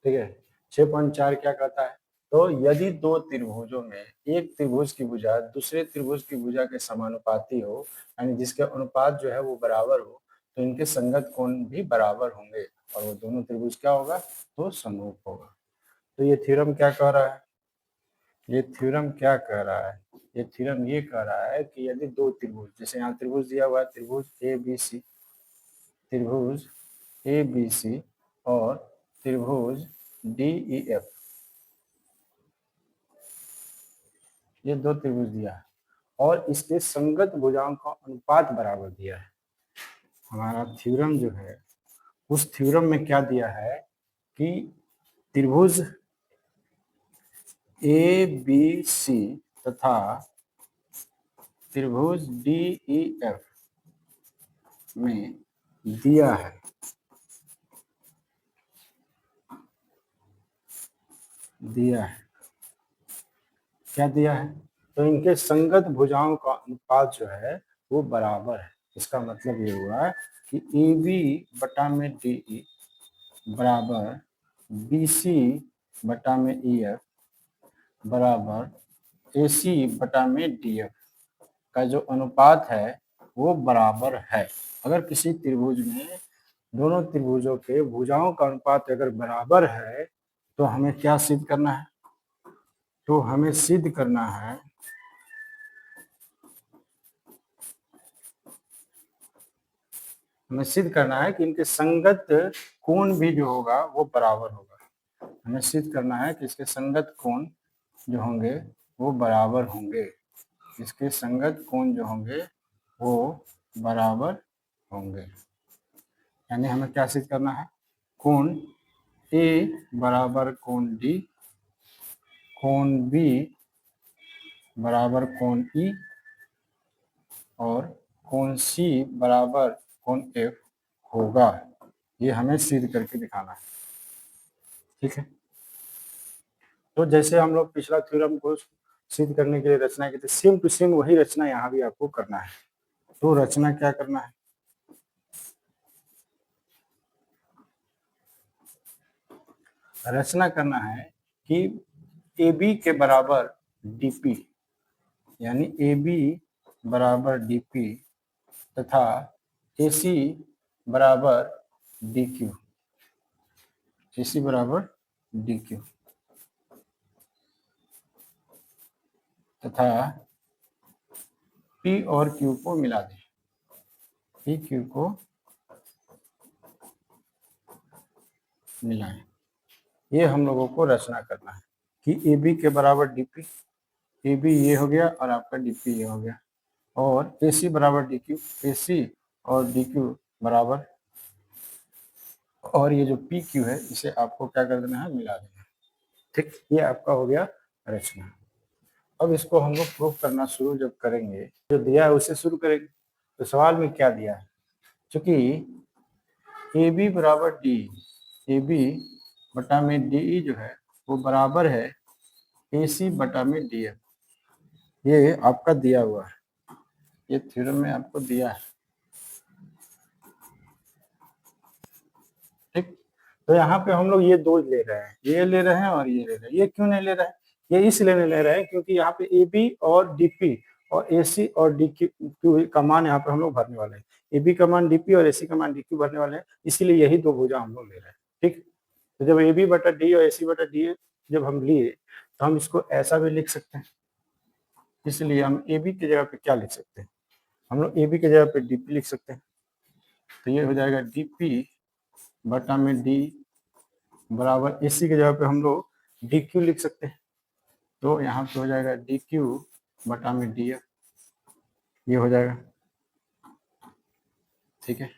ठीक है, 6.4 क्या कहता है, तो यदि दो त्रिभुजों में एक त्रिभुज की भुजा दूसरे त्रिभुज की भुजा के समानुपाती हो, यानी जिसके अनुपात जो है वो बराबर हो, तो इनके संगत कोण भी बराबर होंगे और वो दोनों त्रिभुज क्या होगा, तो समरूप होगा। तो ये थ्योरम क्या कह रहा है, ये थ्योरम क्या कह रहा है, ये थ्योरम ये कह रहा है कि यदि दो त्रिभुज, जैसे यहाँ त्रिभुज दिया हुआ है, त्रिभुज ए बी सी, त्रिभुज ए बी सी और त्रिभुज डी ई एफ, ये दो त्रिभुज दिया है और इसके संगत भुजाओं का अनुपात बराबर दिया है। हमारा थ्योरम जो है उस थ्योरम में क्या दिया है कि त्रिभुज ए बी सी तथा त्रिभुज डी ई एफ में दिया है, क्या दिया है, तो इनके संगत भुजाओं का अनुपात जो है वो बराबर है। इसका मतलब ये हुआ कि ए बी बटा में डी ई बराबर बी सी बटा में ई एफ बराबर ए सी बटा में डी एफ का जो अनुपात है वो बराबर है। अगर किसी त्रिभुज में दोनों त्रिभुजों के भुजाओं का अनुपात अगर बराबर है तो हमें क्या सिद्ध करना है, तो हमें सिद्ध करना है कि इनके संगत कोण भी जो होगा वो बराबर होगा। हमें सिद्ध करना है कि इसके संगत कोण जो होंगे वो बराबर होंगे, इसके संगत कोण जो होंगे वो बराबर होंगे। यानी हमें क्या सिद्ध करना है, कोण ए बराबर कोण डी, कोण बी बराबर कोण ई और कोण सी बराबर कोण एफ होगा। ये हमें सिद्ध करके दिखाना है। ठीक है, तो जैसे हम लोग पिछला थ्योरम को सिद्ध करने के लिए रचना की थी, सेम टू सेम वही रचना यहाँ भी आपको करना है। तो रचना क्या करना है, रचना करना है कि ए बी के बराबर डीपी, यानी ए बी बराबर डीपी तथा ए सी बराबर डी क्यू, ए सी बराबर डी क्यू तथा पी और क्यू को मिला दें, पी क्यू को मिलाएं। ये हम लोगों को रचना करना है कि ए बी के बराबर डीपी, ए बी ये हो गया और आपका डीपी ये हो गया, और ए सी बराबर डी क्यू, ए सी और डी क्यू बराबर, और ये जो पी क्यू है इसे आपको क्या कर देना है, मिला देना है। ठीक, ये आपका हो गया रचना। अब इसको हम लोग प्रूव करना शुरू जब करेंगे, जो दिया है उससे शुरू करेंगे। तो सवाल में क्या दिया है, चूंकि ए बी बराबर डी, ए बी बटा में डी जो है वो बराबर है ए सी बटा में डी एफ, ये आपका दिया हुआ है, ये थ्योरम में आपको दिया है। ठीक, तो यहाँ पे हम लोग ये दो ले रहे हैं, ये ले रहे हैं और ये ले रहे हैं। ये क्यों नहीं ले रहे हैं, ये इसलिए नहीं ले रहे हैं क्योंकि यहाँ पे ए बी और डी पी और ए सी और डी क्यू का मान यहाँ पे हम लोग भरने वाले हैं। ए बी का मान डी पी और ए सी का मान डी क्यू भरने वाले हैं, इसीलिए यही दो भुजा हम लोग ले रहे हैं। ठीक, तो जब ए बी बटा डी और ए सी बटा डी जब हम लिए तो हम इसको ऐसा भी लिख सकते हैं, इसलिए हम ए बी की जगह पे क्या लिख सकते हैं, हम लोग ए बी की जगह पे डी पी लिख सकते हैं। तो ये हो जाएगा डी पी बटा में डी बराबर ए सी की जगह पे हम लोग डी क्यू लिख सकते हैं। तो यहाँ पे हो जाएगा डी क्यू बटा में डी एफ, ये हो जाएगा। ठीक है,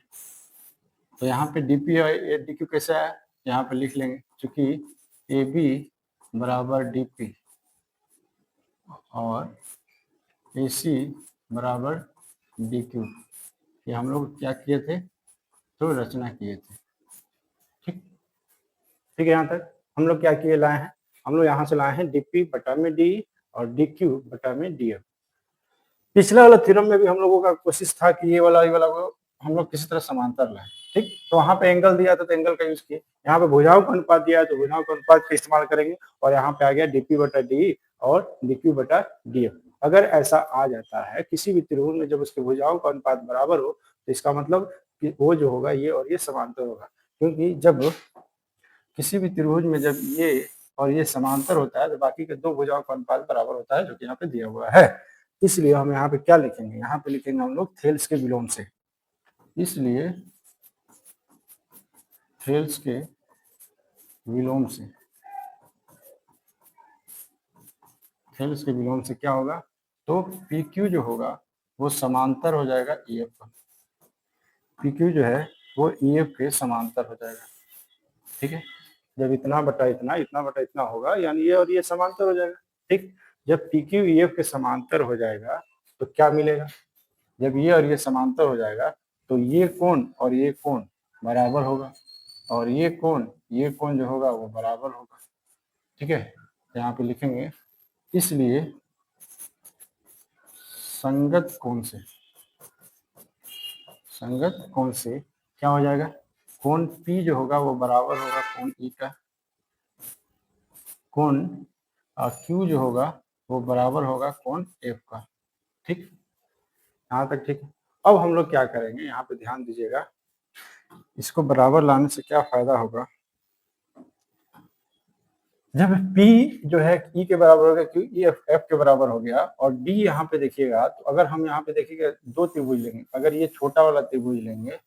तो यहाँ पे डी पी और डी क्यू कैसे आया, यहाँ पे लिख लेंगे, चूंकि ए बी बराबर डी पी और ए सी बराबर डी क्यू, ये हम लोग क्या किए थे, तो रचना किए थे। ठीक, ठीक है, यहाँ तक हम लोग क्या किए लाए हैं, हम लोग यहाँ से लाए हैं डी पी बटा में डी और डी क्यू बटा में डी एफ। पिछले वाला थ्योरम में भी हम लोगों का कोशिश था कि ये वाला को हम लोग किसी तरह समांतर लाए। ठीक, तो वहां पे एंगल दिया था तो एंगल का यूज किए, यहाँ पे भुजाओं का अनुपात दिया है तो भुजाओं का अनुपात का इस्तेमाल करेंगे, और यहाँ पे आ गया डीपी बटा डी और डीक्यू बटा डीएफ। अगर ऐसा आ जाता है किसी भी त्रिभुज में जब उसके भुजाओं का अनुपात बराबर हो, तो इसका मतलब कि वो जो होगा ये और ये समांतर होगा, क्योंकि जब किसी भी त्रिभुज में जब ये और ये समांतर होता है तो बाकी के दो भुजाओं का अनुपात बराबर होता है, जो कि यहाँ पे दिया हुआ है। इसलिए हम यहाँ पे क्या लिखेंगे, यहाँ पे लिखेंगे हम लोग थेल्स के विलोम से। इसलिए थेल्स के विलोम से, थेल्स के विलोम से क्या होगा, तो पी क्यू जो होगा वो समांतर हो जाएगा ई एफ का, पी क्यू जो है वो ई एफ के समांतर हो जाएगा। ठीक है, जब इतना बटा इतना, इतना बटा इतना होगा, यानी ये और ये समांतर हो जाएगा। ठीक, जब पी क्यू ई एफ के समांतर हो जाएगा तो क्या मिलेगा, जब ये और ये समांतर हो जाएगा तो ये कोण और ये कोण बराबर होगा, और ये कोण जो होगा वो बराबर होगा। ठीक है, यहाँ पे लिखेंगे, इसलिए संगत कोण से, संगत कोण से क्या हो जाएगा, कोण P जो होगा वो बराबर होगा कोण E का, कोण Q जो होगा वो बराबर होगा कोण F का। ठीक, यहाँ तक ठीक है। अब हम लोग क्या करेंगे, यहाँ पे ध्यान दीजिएगा, इसको बराबर लाने से क्या फायदा होगा, जब P जो है E के बराबर हो गया, Q E F के बराबर हो गया, और D यहाँ पे देखिएगा, तो अगर हम यहाँ पे देखिएगा दो त्रिभुज लेंगे, अगर ये छोटा वाला त्रिभुज लेंगे,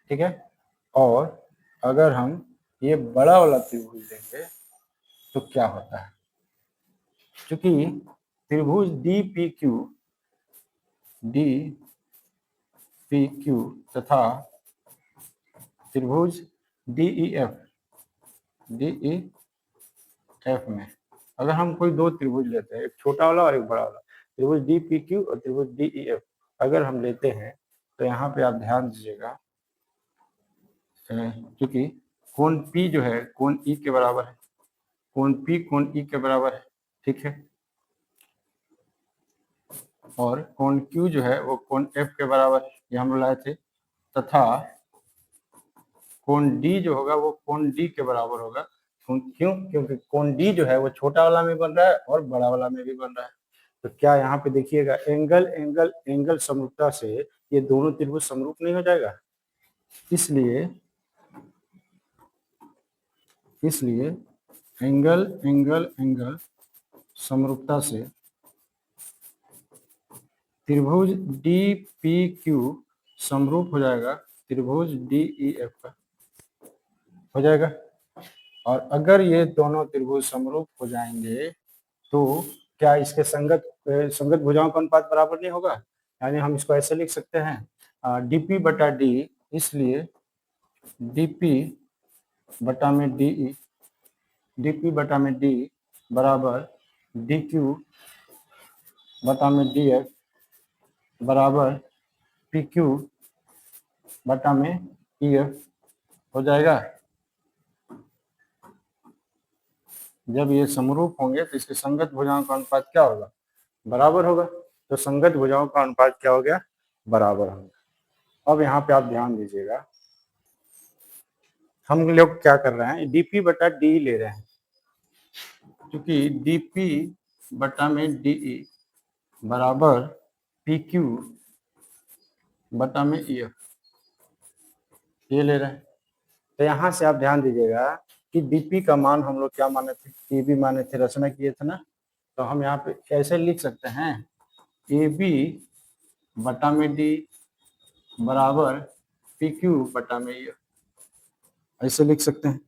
ठीक है, और अगर हम ये बड़ा वाला त्रिभुज लेंगे तो क्या होता है, क्योंकि त्रिभुज डी पी क्यू तथा त्रिभुज डी ई एफ में अगर हम कोई दो त्रिभुज लेते हैं, एक छोटा वाला और एक बड़ा वाला, त्रिभुज डी पी क्यू और त्रिभुज डी ई एफ अगर हम लेते हैं, तो यहाँ पे आप ध्यान दीजिएगा, क्योंकि कोण P जो है कोण E के बराबर है, कोण P कोण E के बराबर है। ठीक है, और कोण Q जो है वो कोण F के बराबर है, ये हम लाए थे, तथा कोण D जो होगा वो कोण D के बराबर होगा। क्यों, क्योंकि कोण D जो है वो छोटा वाला में बन रहा है और बड़ा वाला में भी बन रहा है। तो क्या यहाँ पे देखिएगा, एंगल एंगल एंगल समरूपता से ये दोनों त्रिभुज समरूप नहीं हो जाएगा, इसलिए एंगल एंगल एंगल समरूपता से त्रिभुज डी पी क्यू समरूप हो जाएगा त्रिभुज डी ई एफ का, हो जाएगा। और अगर ये दोनों त्रिभुज समरूप हो जाएंगे तो क्या इसके संगत भुजाओं का अनुपात बराबर नहीं होगा, यानी हम इसको ऐसे लिख सकते हैं डीपी बटा डी, इसलिए डीपी बटा में डीई, डीपी बटा में डी बराबर डी क्यू बटा में डी एफ बराबर पी क्यू बटा में ई एफ हो जाएगा। जब ये समरूप होंगे तो इसके संगत भुजाओं का अनुपात क्या होगा, बराबर होगा। तो संगत भुजाओं का अनुपात क्या हो गया, बराबर होगा। अब यहाँ पे आप ध्यान दीजिएगा, हम लोग क्या कर रहे हैं, डीपी बटा डी ले रहे हैं, क्योंकि डीपी बटा में डीई बराबर पी क्यू बटा में ई एफ, ये ले रहे हैं। तो यहाँ से आप ध्यान दीजिएगा कि डीपी का मान हम लोग क्या माने थे, ए बी माने थे, रचना किए थे ना। तो हम यहाँ पे कैसे लिख सकते हैं, ए बी बटा में डी बराबर पी क्यू बटा में ई, ऐसे लिख सकते हैं,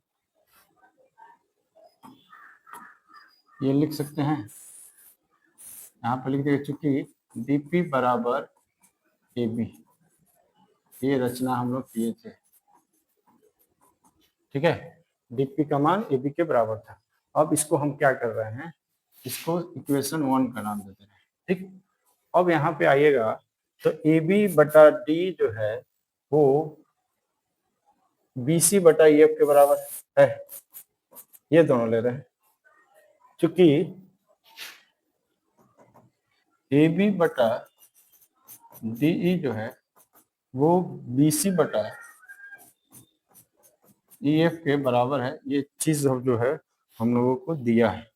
ये लिख सकते हैं। यहाँ पर लिख देंगे, चूंकि डीपी बराबर ए बी, ये रचना हम लोग किए थे, ठीक है। डीपी का मान ए बी के बराबर था। अब इसको हम क्या कर रहे हैं, इसको इक्वेशन 1 का नाम देते हैं, ठीक। अब यहाँ पे आइएगा तो ए बी बटा डी जो है वो बी सी बटा ई एफ के बराबर है, ये दोनों ले रहे हैं। चूंकि ए बी बटा डी ई जो है वो बी सी बटा ई एफ के बराबर है, ये चीज जो है हम लोगों को दिया है,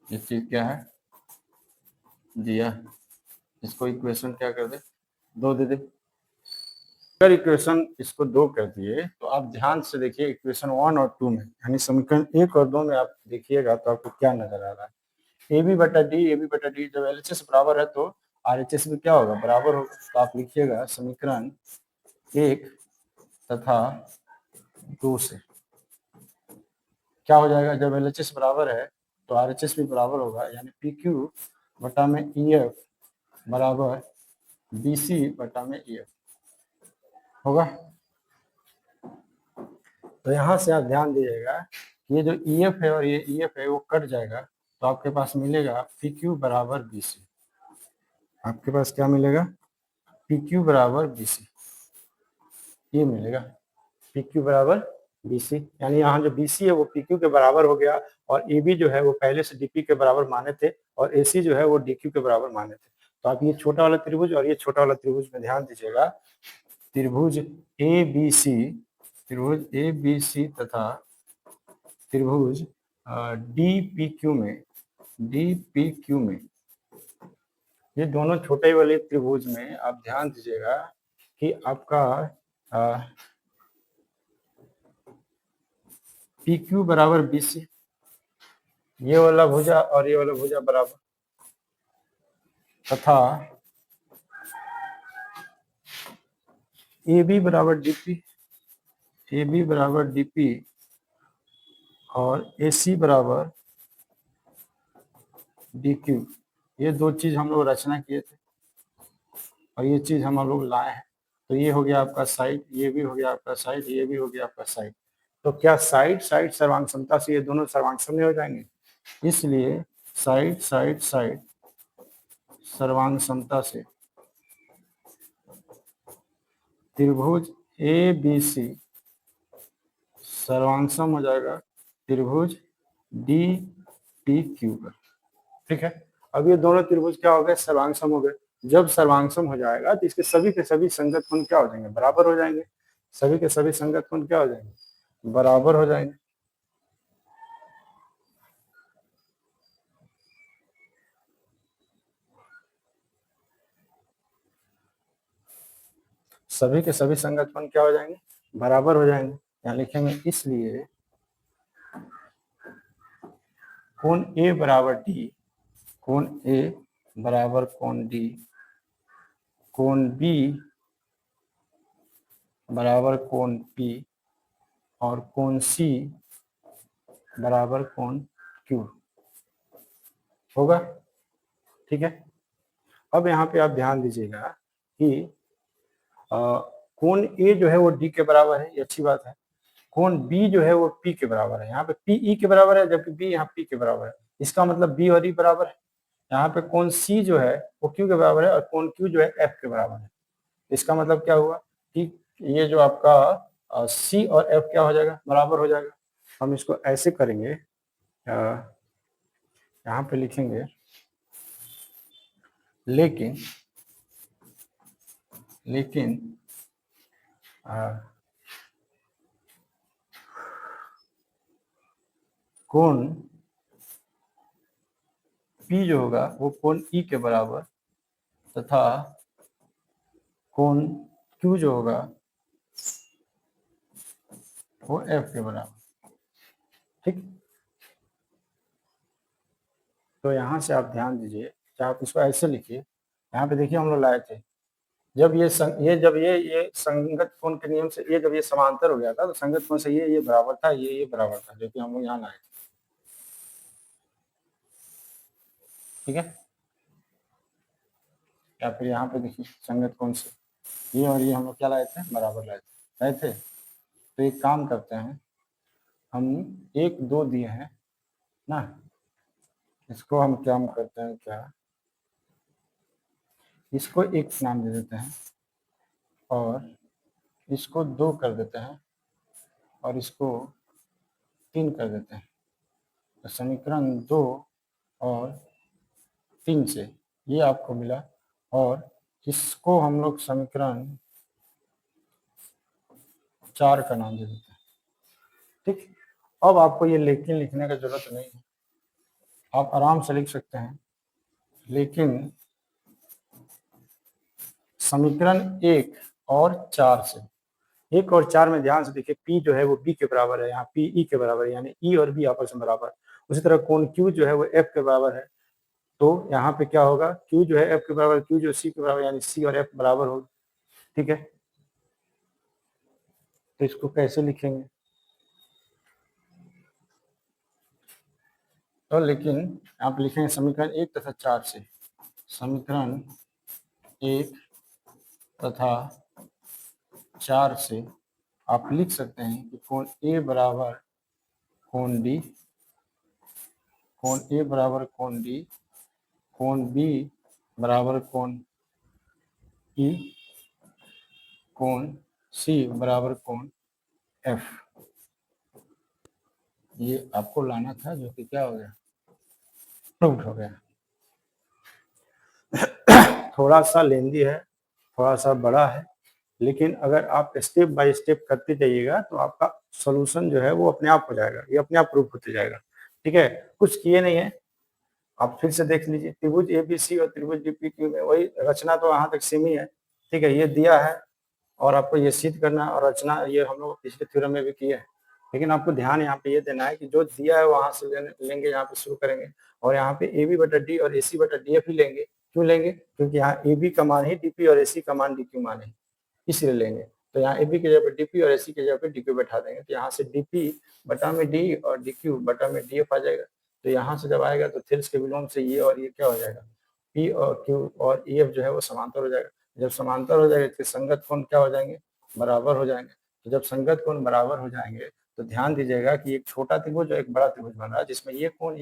ये चीज क्या है, दिया। इसको इक्वेशन क्या कर दे, 2 दे दे। अगर इक्वेशन इसको 2 कर दिए तो आप ध्यान से देखिए, इक्वेशन 1 और 2 में, यानी समीकरण 1 और 2 में आप देखिएगा तो आपको क्या नजर आ रहा है। ए बी बटा डी जब एलएचएस बराबर है तो आरएचएस भी क्या होगा, बराबर होगा। तो आप लिखिएगा समीकरण 1 तथा 2 से क्या हो जाएगा, जब एलएचएस बराबर है तो आरएचएस भी बराबर होगा, यानी पी क्यू बटा में ई एफ बराबर बी सी बटा में ई एफ होगा। तो यहाँ से आप ध्यान दीजिएगा, ये जो ई एफ है और ये ई एफ है वो कट जाएगा, तो आपके पास मिलेगा पी क्यू बराबर बी सी। आपके पास क्या मिलेगा, पी क्यू बराबर बी सी, ये मिलेगा पी क्यू बराबर बी सी, यानी यहाँ जो बी सी है वो पी क्यू के बराबर हो गया, और ए बी जो है वो पहले से डीपी के बराबर माने थे, और ए सी जो है वो डी क्यू के बराबर माने थे। तो आप ये छोटा वाला त्रिभुज और ये छोटा वाला त्रिभुज में ध्यान दीजिएगा, त्रिभुज ए बी सी, त्रिभुज ए बी सी तथा त्रिभुज डी पी क्यू में, डी पी क्यू में, ये दोनों छोटे वाले त्रिभुज में आप ध्यान दीजिएगा कि आपका पी क्यू बराबर बी सी, ये वाला भुजा और ये वाला भुजा बराबर, तथा ए बी बराबर डीपी, ए बी बराबर डीपी और ए सी बराबर डी क्यू, ये 2 चीज हम लोग रचना किए थे और ये चीज हम लोग लाए हैं। तो ये हो गया आपका साइड, ये भी हो गया आपका साइड, ये भी हो गया आपका साइड। तो क्या साइड साइड सर्वांग समता से ये दोनों सर्वांग समन्वय हो जाएंगे, इसलिए साइड साइड साइड सर्वांग समता से त्रिभुज ए बी सी सर्वांगसम हो जाएगा त्रिभुज डी पी क्यू पर, ठीक है। अब ये दोनों त्रिभुज क्या हो गए, सर्वांगसम हो गए। जब सर्वांगसम हो जाएगा तो इसके सभी के सभी संगत कोण क्या हो जाएंगे, बराबर हो जाएंगे। सभी के सभी संगत कोण क्या हो जाएंगे, बराबर हो जाएंगे। सभी के सभी संगत कोण क्या हो जाएंगे, बराबर हो जाएंगे। यहाँ लिखेंगे इसलिए कोण ए बराबर डी, कोण ए बराबर कोण डी, कोण बी बराबर कोण पी और कोण सी बराबर कोण क्यू होगा, ठीक है। अब यहाँ पे आप ध्यान दीजिएगा कि कोण ए जो है वो डी के बराबर है, ये अच्छी बात है। कोण बी जो है वो पी के बराबर है, यहाँ पे पी ई के बराबर है, जबकि बी यहाँ पी के बराबर है। इसका मतलब बी और ई बराबर है, यहाँ पे कोण सी जो है वो क्यू के बराबर है और कोण क्यू जो है एफ के बराबर है। इसका मतलब क्या हुआ कि ये जो आपका सी और एफ क्या हो जाएगा, बराबर हो जाएगा। हम इसको ऐसे करेंगे, यहाँ पे लिखेंगे लेकिन कोण P जो होगा वो कोण E के बराबर तथा कोण Q जो होगा वो F के बराबर। ठीक, तो यहाँ से आप ध्यान दीजिए, चाहे आप इसको ऐसे लिखिए। यहाँ पे देखिए हम लोग लाए थे, जब ये संगत कोण के नियम से ये जब ये समांतर हो गया था तो संगत कोण से ये बराबर था, ये बराबर था, जो कि हम लोग यहाँ लाए थे। ठीक है, या फिर यहाँ पे देखिए संगत कोण से ये और ये हम लोग क्या लाए थे, बराबर लाए थे। तो एक काम करते हैं, हम 1 2 दिए हैं ना, इसको हम क्या करते हैं, क्या इसको 1 नाम दे देते हैं और इसको 2 कर देते हैं और इसको 3 कर देते हैं। तो समीकरण 2 और 3 से ये आपको मिला और इसको हम लोग समीकरण 4 का नाम दे देते हैं। ठीक, अब आपको ये लेकिन लिखने का जरूरत नहीं है, आप आराम से लिख सकते हैं। लेकिन समीकरण 1 और 4 से, 1 और 4 में ध्यान से देखिए, P जो है वो B के बराबर है, यहाँ P E के बराबर है, यानी E और B आपस में बराबर। उसी तरह कोण Q जो है वो F के बराबर है, तो यहाँ पे क्या होगा, Q जो है F के बराबर, Q जो C के बराबर, यानी C और F बराबर होगा। ठीक है, तो इसको कैसे लिखेंगे, तो लेकिन आप लिखेंगे समीकरण 1 तथा 4 से, समीकरण 1 तथा 4 से आप लिख सकते हैं कि कोण A बराबर कोण D, कोण A बराबर कोण D, कोण B बराबर कोण E, कोण C बराबर कोण F। ये आपको लाना था, जो कि क्या हो गया, प्रूव्ड हो गया। थोड़ा सा लेंदी है, थोड़ा सा बड़ा है, लेकिन अगर आप स्टेप बाय स्टेप करते जाइएगा तो आपका सॉल्यूशन जो है वो अपने आप हो जाएगा, ये अपने आप प्रूफ होते जाएगा। ठीक है, कुछ किए नहीं है, आप फिर से देख लीजिए, त्रिभुज एबीसी और त्रिभुज डीपीक्यू में वही रचना तो यहाँ तक सेम ही है। ठीक है, ये दिया है और आपको ये सिद्ध करना है, और रचना ये हम लोग पिछले थ्योरम में भी किए हैं। लेकिन आपको ध्यान यहाँ पे ये देना है कि जो दिया है वहां से लेंगे, यहाँ पे शुरू करेंगे और यहाँ पे ए बी बटा डी और ए सी बटा डी एफ ही लेंगे। क्यों लेंगे, क्योंकि यहाँ ए बी का मान ही डीपी और ए सी का मान डीक्यू मान है, इसलिए लेंगे। तो यहाँ ए बी की जगह पे डीपी और ए सी की जगह पे डीक्यू बैठा देंगे, तो यहाँ से डीपी बटा में डी और डीक्यू बटा में डी एफ आ जाएगा। तो यहाँ से जब आएगा तो थेल्स के विलोम से ये और ये क्या हो जाएगा, पी और क्यू और ई एफ जो है वो समांतर हो जाएगा। जब समांतर हो जाएगा तो संगत कोण क्या हो जाएंगे, बराबर हो जाएंगे। तो जब संगत कोण बराबर हो जाएंगे तो ध्यान दीजिएगा कि एक छोटा त्रिभुज और एक बड़ा त्रिभुज बन रहा है, जिसमें ये कोण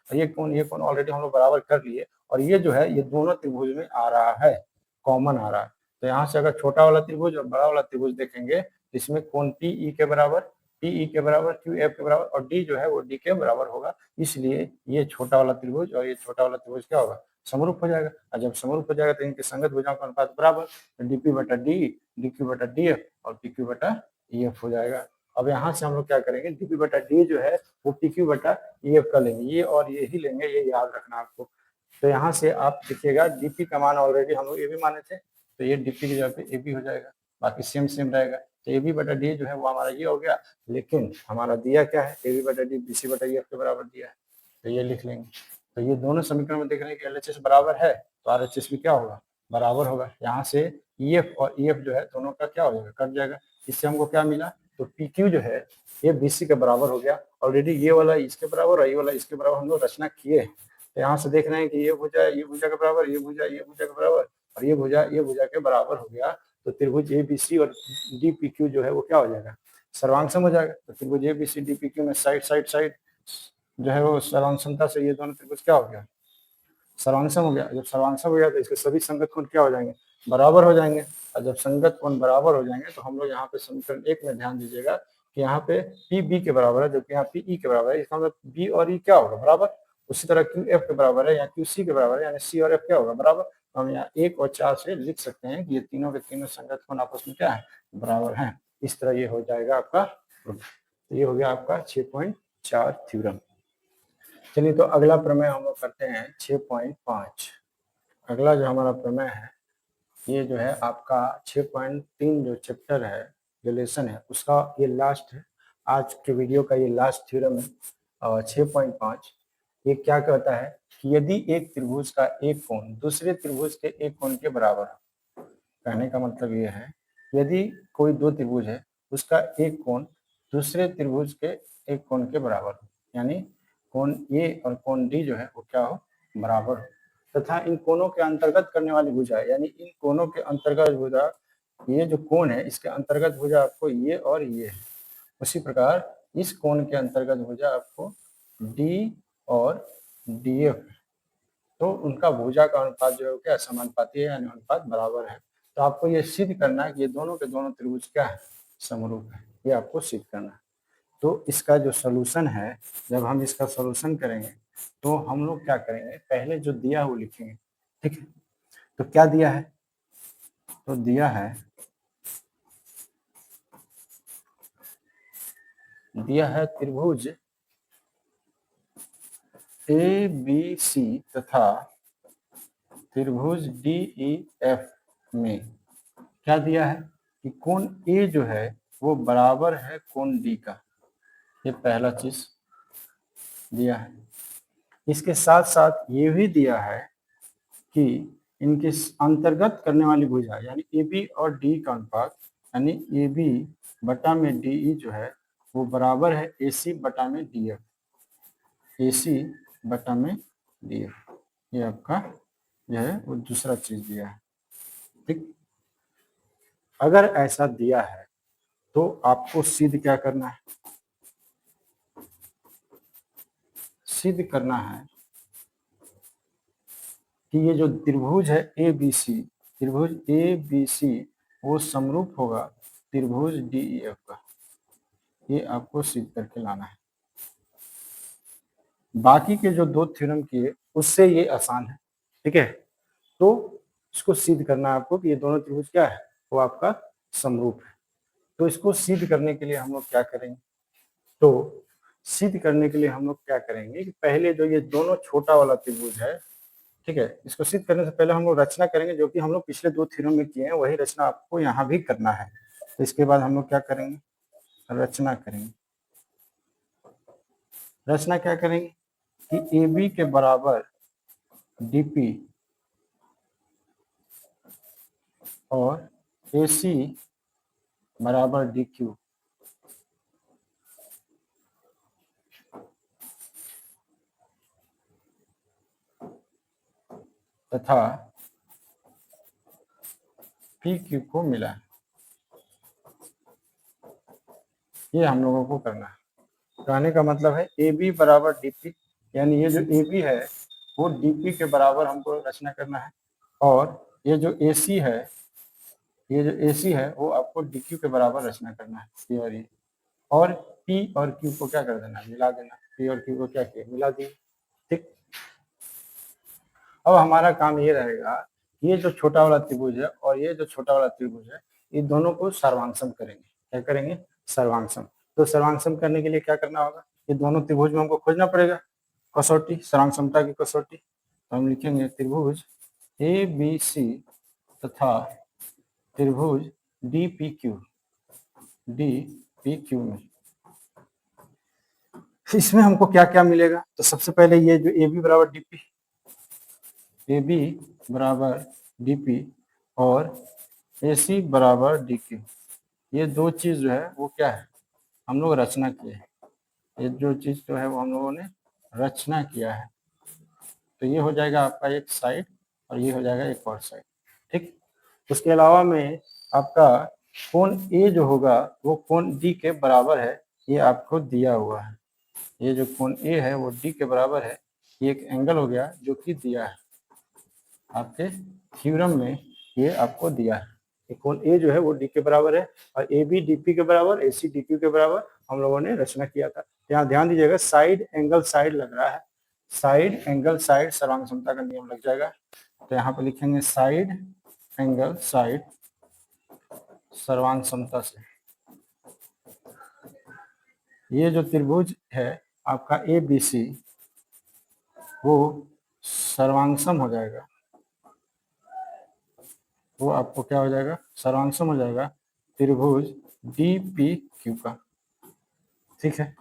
और ये कोण ऑलरेडी हम लोग बराबर कर लिए, और ये जो है ये दोनों त्रिभुज में आ रहा है, कॉमन आ रहा है। तो यहाँ से अगर छोटा वाला त्रिभुज और बड़ा वाला त्रिभुज देखेंगे, इसमें कोण पी ई के बराबर, के बराबर, क्यू एफ के बराबर और डी जो है वो डी के बराबर होगा। इसलिए ये छोटा वाला त्रिभुज और ये छोटा वाला त्रिभुज क्या होगा, समरूप हो जाएगा। और जब समरूप हो जाएगा तो इनके संगत भुजाओं का अनुपात बराबर, तो डीपी बटा डी, डीक्यू बटा डी एफ और पीक्यू बटा ई एफ हो जाएगा। अब यहाँ से हम लोग क्या करेंगे, डीपी बटा डी जो है वो पीक्यू बटा ई एफ का लेंगे, ये और ये ही लेंगे, ये याद रखना आपको। तो यहाँ से आप देखिएगा डीपी का मान ऑलरेडी हम लोग ए बी माने थे, तो ये डीपी की जगह पे ए बी हो जाएगा, बाकी सेम सेम रहेगा। तो ए बी बटा डी जो है वो हमारा ये हो गया, लेकिन हमारा दिया क्या है, ए बी बटा डी बी सी बटा ई एफ के बराबर दिया है, तो ये लिख लेंगे। तो ये दोनों समीकरण में देख रहे हैं कि एल एच एस बराबर है, तो आर एच एस भी क्या होगा, बराबर होगा। यहाँ से ई एफ और ई एफ जो है दोनों का क्या हो जाएगा, कट जाएगा। इससे हमको क्या मिला, तो पी क्यू जो है ये बी सी के बराबर हो गया। ऑलरेडी ये वाला इसके बराबर और ये वाला इसके बराबर हम लोग रचना किए हैं। तो यहाँ से देख रहे हैं कि ये भुजा के बराबर, ये भुजा के बराबर और ये भुजा के बराबर हो गया। तो त्रिभुज ए बी सी और डी पी क्यू जो है वो क्या हो जाएगा, सर्वांगसम हो जाएगा। तो त्रिभुज A B C D P Q में साइड जो है वो सर्वांग समता से ये दोनों त्रिभुज क्या हो गया, सर्वांशम हो गया। जब सर्वांशम हो गया तो इसके सभी संगत कोण क्या हो जाएंगे, बराबर हो जाएंगे। और जब संगत कोण बराबर हो जाएंगे तो हम लोग यहाँ पे समीकरण 1 में ध्यान दीजिएगा कि यहाँ पे पी बी के बराबर है जबकि यहाँ पी ई के बराबर है, इसका मतलब बी और ई क्या होगा, बराबर। उसी तरह क्यू एफ के बराबर है या क्यू सी के बराबर है, यानी सी और एफ क्या होगा, बराबर। हम यहाँ 1 और 4 से लिख सकते हैं कि ये तीनों के तीनों संगत कोण आपस में क्या है, बराबर हैं। इस तरह ये हो जाएगा आपका, तो ये हो गया आपका 6.4 थ्योरम। चलिए तो अगला प्रमेय हम लोग करते हैं 6.5। अगला जो हमारा प्रमेय है ये जो है आपका 6.3 जो चैप्टर है, जो लेसन है, उसका ये लास्ट है, आज के वीडियो का ये लास्ट थ्योरम है। और 6.5 ये क्या कहता है कि यदि एक त्रिभुज का एक कोण दूसरे त्रिभुज के एक कोण के बराबर है, कहने का मतलब ये है यदि कोई दो त्रिभुज है उसका एक कोण दूसरे त्रिभुज के एक कोण के बराबर हो, यानी कोण ए और कोण डी जो है वो क्या हो, बराबर हो, तथा इन कोणों के अंतर्गत करने वाली भुजा, यानी इन कोणों के अंतर्गत भुजा, ये जो कोण है इसके अंतर्गत भुजा आपको ये और ये है। उसी प्रकार इस कोण के अंतर्गत भुजा आपको डी और डी एफ, तो उनका भुजा का अनुपात जो है क्या समानुपाती है, यानी अनुपात बराबर है। तो आपको ये सिद्ध करना है कि ये दोनों के दोनों त्रिभुज क्या है, समरूप है, ये आपको सिद्ध करना है। तो इसका जो सॉल्यूशन है, जब हम इसका सॉल्यूशन करेंगे तो हम लोग क्या करेंगे, पहले जो दिया वो लिखेंगे, ठीक है। तो क्या दिया है, तो दिया है त्रिभुज ए बी सी तथा त्रिभुज डी ई एफ में क्या दिया है कि कोण ए जो है वो बराबर है कोण डी का, ये पहला चीज दिया है। इसके साथ साथ ये भी दिया है कि इनके अंतर्गत करने वाली भुजा यानी ए बी और डी का अनुपात, यानी ए बी बटा में डी ई जो है वो बराबर है ए सी बटा में डी एफ, ए सी बटा में डी एफ, ये आपका जो है वो दूसरा चीज दिया है, ठीक। अगर ऐसा दिया है तो आपको सिद्ध क्या करना है, सिद्ध करना है कि ये जो त्रिभुज है ए बी सी, त्रिभुज ए बी सी वो समरूप होगा त्रिभुज डी ई एफ का, ये आपको सिद्ध करके लाना है। बाकी के जो दो थ्योरम किए उससे ये आसान है, ठीक है। तो इसको सिद्ध करना है आपको कि ये दोनों त्रिभुज क्या है, वो आपका समरूप है। तो इसको सिद्ध करने के लिए हम लोग क्या करेंगे, तो सिद्ध करने के लिए हम लोग क्या करेंगे कि पहले जो ये दोनों छोटा वाला त्रिभुज है, ठीक है, इसको सिद्ध करने से पहले हम लोग रचना करेंगे, जो कि हम लोग पिछले दो थ्योरम में किए हैं वही रचना आपको यहाँ भी करना है। तो इसके बाद हम लोग क्या करेंगे, रचना करेंगे। रचना क्या करेंगे कि ए बी के बराबर डीपी और ए सी बराबर डी क्यू, तथा पी क्यू को मिला, ये हम लोगों को करना है। कहने का मतलब है ए बी बराबर डी पी, यानी ये जो ए बी है वो डी पी के बराबर हमको रचना करना है, और ये जो ए सी है, ये जो ए सी है वो आपको डी क्यू के बराबर रचना करना है, ये और पी और क्यू को क्या कर देना, मिला देना। पी और क्यू को क्या किया, मिला दिए, ठीक। अब हमारा काम ये रहेगा, ये जो छोटा वाला त्रिभुज है और ये जो छोटा वाला त्रिभुज है, ये दोनों को सर्वांशम करेंगे। क्या करेंगे, सर्वांशम। तो सर्वांशम करने के लिए क्या करना होगा, ये दोनों त्रिभुज में हमको खोजना पड़ेगा कसौटी, सर्वांशमता की कसौटी। तो हम लिखेंगे त्रिभुज ए बी सी तथा त्रिभुज D P Q, D P Q में इसमें हमको क्या क्या मिलेगा। तो सबसे पहले ये जो ए बी बराबर डी पी, ए बी बराबर डी पी और ए सी बराबर डी क्यू, ये दो चीज जो है वो क्या है, हम लोग रचना किए हैं। ये जो चीज जो है वो हम लोगों ने रचना किया है। तो ये हो जाएगा आपका एक साइड और ये हो जाएगा एक और साइड, ठीक। उसके अलावा में आपका कोण ए जो होगा वो कोण डी के बराबर है, ये आपको दिया हुआ है। ये जो कोण ए है वो डी के बराबर है, ये एक एंगल हो गया जो कि दिया है। आपके थ्योरम में ये आपको दिया है कि कोण ए जो है वो डी के बराबर है और ए बी डी पी के बराबर, ए सी डी क्यू के बराबर हम लोगों ने रचना किया था। यहाँ ध्यान दीजिएगा, साइड एंगल साइड लग रहा है, साइड एंगल साइड सर्वांग समता का नियम लग जाएगा। तो यहाँ पे लिखेंगे साइड एंगल साइड सर्वांग समता से ये जो त्रिभुज है आपका ए बी सी वो सर्वांगसम हो जाएगा, वो आपको क्या हो जाएगा, सर्वांगसम हो जाएगा त्रिभुज डी पी क्यू का। ठीक है,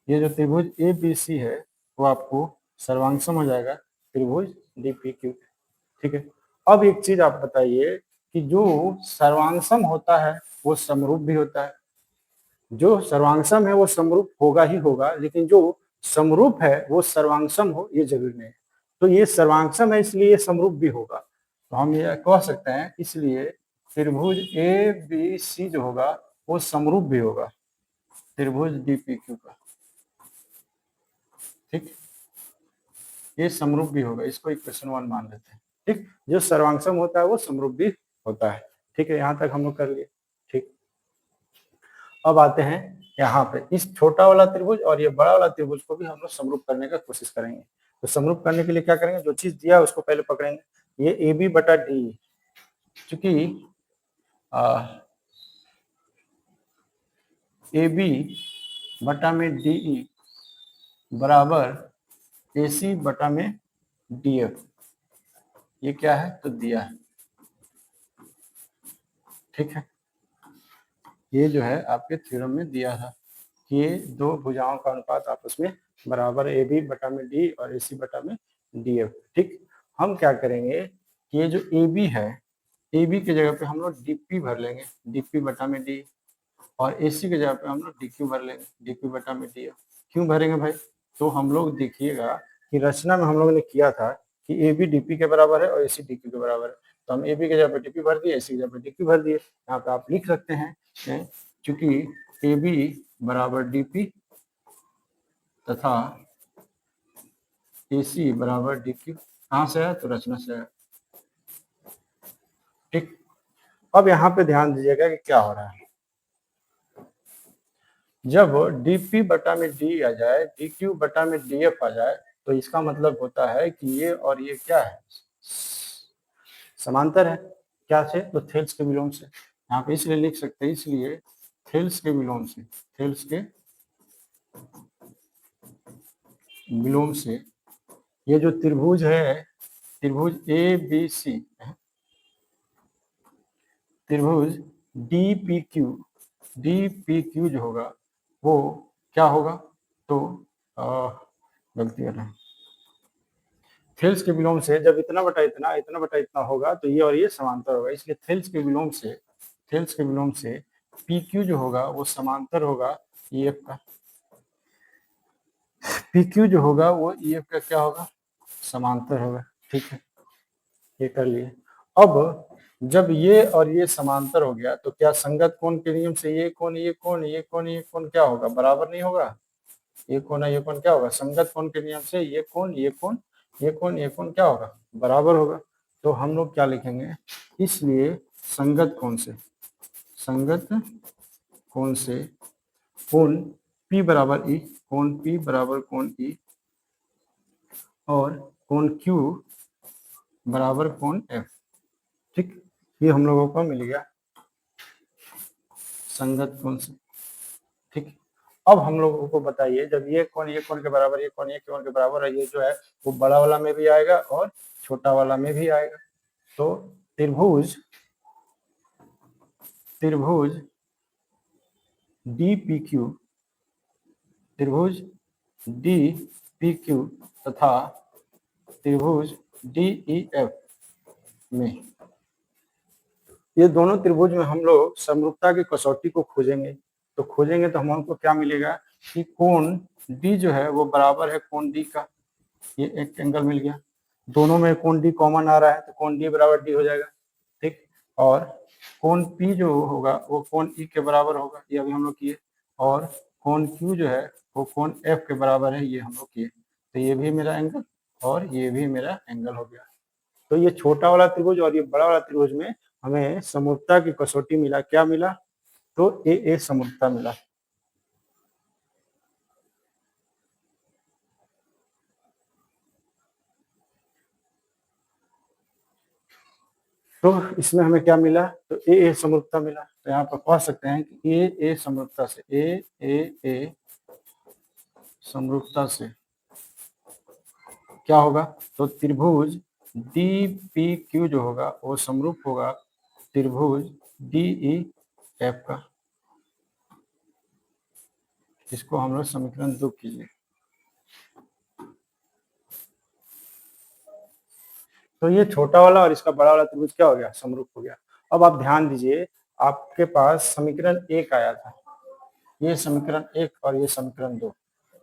ये जो त्रिभुज ए बी सी है वो आपको सर्वांगसम हो जाएगा त्रिभुज डी पी क्यू। ठीक है, अब एक चीज आप बताइए कि जो सर्वांगसम होता है वो समरूप भी होता है। जो सर्वांगसम है वो समरूप होगा ही होगा, लेकिन जो समरूप है वो सर्वांगसम हो ये जरूरी नहीं। तो ये सर्वांगसम है इसलिए ये समरूप भी होगा। तो हम ये कह सकते हैं इसलिए त्रिभुज ए बी सी जो होगा वो समरूप भी होगा त्रिभुज डी पी क्यू का। ठीक, ये समरूप भी होगा, इसको इक्वेशन 1 मान लेते हैं। ठीक, जो सर्वांगसम होता है वो समरूप भी होता है। ठीक है, यहाँ तक हम लोग कर लिए। ठीक, अब आते हैं यहाँ पे इस छोटा वाला त्रिभुज और ये बड़ा वाला त्रिभुज को भी हम लोग समरूप करने का कोशिश करेंगे। तो समरूप करने के लिए क्या करेंगे, जो चीज दिया है उसको पहले पकड़ेंगे। ये ए बी बटा डी, चूंकि ए बी बटा में डी ई बराबर ए सी बटा में डी एफ, ये क्या है तो दिया है। ठीक है, ये जो है आपके थ्योरम में दिया था कि ये दो भुजाओं का अनुपात आपस में बराबर ए बी बटा में डी और ए सी बटा में डी एफ। ठीक, हम क्या करेंगे कि ये जो ए बी है, ए बी की जगह पे हम लोग डी पी भर लेंगे, डी पी बटा में डी, और ए सी की जगह पे हम लोग डी क्यू भर लेंगे, डी क्यू बटा में डी एफ। क्यों भरेंगे भाई, तो हम लोग देखिएगा कि रचना में हम लोगों ने किया था कि ए बी डी पी के बराबर है और ए सी डी क्यू के बराबर है। तो हम ए बी की जगह पे डी पी भर दिए, ए सी की जगह पे डी क्यू भर दिए। यहाँ पे आप लिख सकते हैं चूंकि ए बी बराबर डी पी तथा ए सी बराबर डी क्यू, कहाँ से है तो रचना से है। ठीक, अब यहाँ पे ध्यान दीजिएगा कि क्या हो रहा है, जब डी पी बटा में डी आ जाए, डी क्यू बटा में डी एफ आ जाए, तो इसका मतलब होता है कि ये और ये क्या है, समांतर है। क्या से, तो थेल्स के विलोम से। यहाँ पे इसलिए लिख सकते हैं, इसलिए थेल्स के विलोम से, थेल्स के विलोम से ये जो त्रिभुज है, त्रिभुज ए बी सी, त्रिभुज डी पी क्यू जो होगा वो क्या होगा, तो गलती है, थेल्स के विलोम से जब इतना बटा इतना, इतना बटा इतना होगा तो ये और ये समांतर होगा, इसलिए थेल्स के विलोम से पी क्यू जो होगा वो समांतर होगा ई एफ का। पी क्यू जो होगा वो ई एफ का क्या होगा, समांतर होगा। ठीक है, ये कर लिए। अब जब ये और ये समांतर हो गया तो क्या संगत कोण के नियम से ये कोण क्या होगा, बराबर नहीं होगा। ये कोण क्या होगा, संगत कोण के नियम से ये कोण क्या होगा, बराबर होगा। तो हम लोग क्या लिखेंगे, इसलिए संगत कोण से कोण P बराबर E, कोण P बराबर कोण E और कोण Q बराबर कोण F। ठीक, ये हम लोगों को मिल गया संगत कोण से। ठीक, अब हम लोगों को बताइए, जब ये कोण के बराबर, ये कोण के बराबर है, ये जो है वो बड़ा वाला में भी आएगा और छोटा वाला में भी आएगा। तो त्रिभुज डी पी क्यू तथा त्रिभुज डी ई एफ में, ये दोनों त्रिभुज में हम लोग समरूपता की कसौटी को खोजेंगे। तो हमको क्या मिलेगा कि कोण डी जो है वो बराबर है कोण डी का, ये एक एंगल मिल गया। दोनों में कोण डी कॉमन आ रहा है तो कोण डी बराबर डी हो जाएगा। ठीक, और कोण पी जो होगा वो कोण ई के बराबर होगा, ये अभी हम लोग किए। और कोण क्यू जो है वो कोण एफ के बराबर है, ये हम लोग किए। तो ये भी मेरा एंगल और ये भी मेरा एंगल हो गया। तो ये छोटा वाला त्रिभुज और ये बड़ा वाला त्रिभुज में हमें समरूपता की कसौटी मिला, क्या मिला? तो ए समरूपता मिला। तो इसमें हमें क्या मिला? तो ए समरूपता मिला। तो यहाँ पर कह सकते हैं कि ए समरूपता से ए समरूपता से क्या होगा? तो त्रिभुज डी पी क्यू जो होगा वो समरूप होगा त्रिभुज डी ई एफ का। इसको हम लोग समीकरण 2 कीजिए। तो ये छोटा वाला और इसका बड़ा वाला त्रिभुज क्या हो गया? समरूप हो गया। अब आप ध्यान दीजिए, आपके पास समीकरण 1 आया था, ये समीकरण 1 और ये समीकरण 2।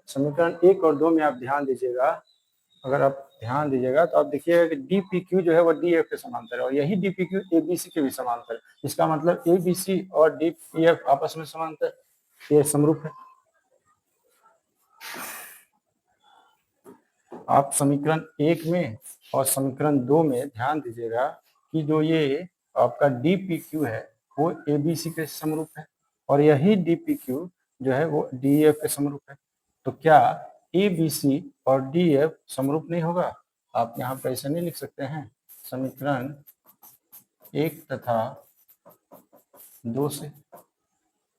समीकरण 1 और 2 में आप ध्यान दीजिएगा, अगर आप ध्यान दीजिएगा तो आप देखिएगा कि डी पी क्यू जो है वो डी एफ के समांतर है और यही D P Q A B C के भी समांतर है। इसका मतलब ए बी सी और डी पी एफ आपस में समांतर, ये समरूप है। आप समीकरण 1 में और समीकरण 2 में ध्यान दीजिएगा कि जो ये आपका डी पी क्यू है वो ए बी सी के समरूप है और यही डी पी क्यू जो है वो डी एफ के समरूप है। तो क्या ए बी सी और डी एफ समरूप नहीं होगा? आप यहाँ पर ऐसे नहीं लिख सकते हैं? समीकरण 1 तथा 2 से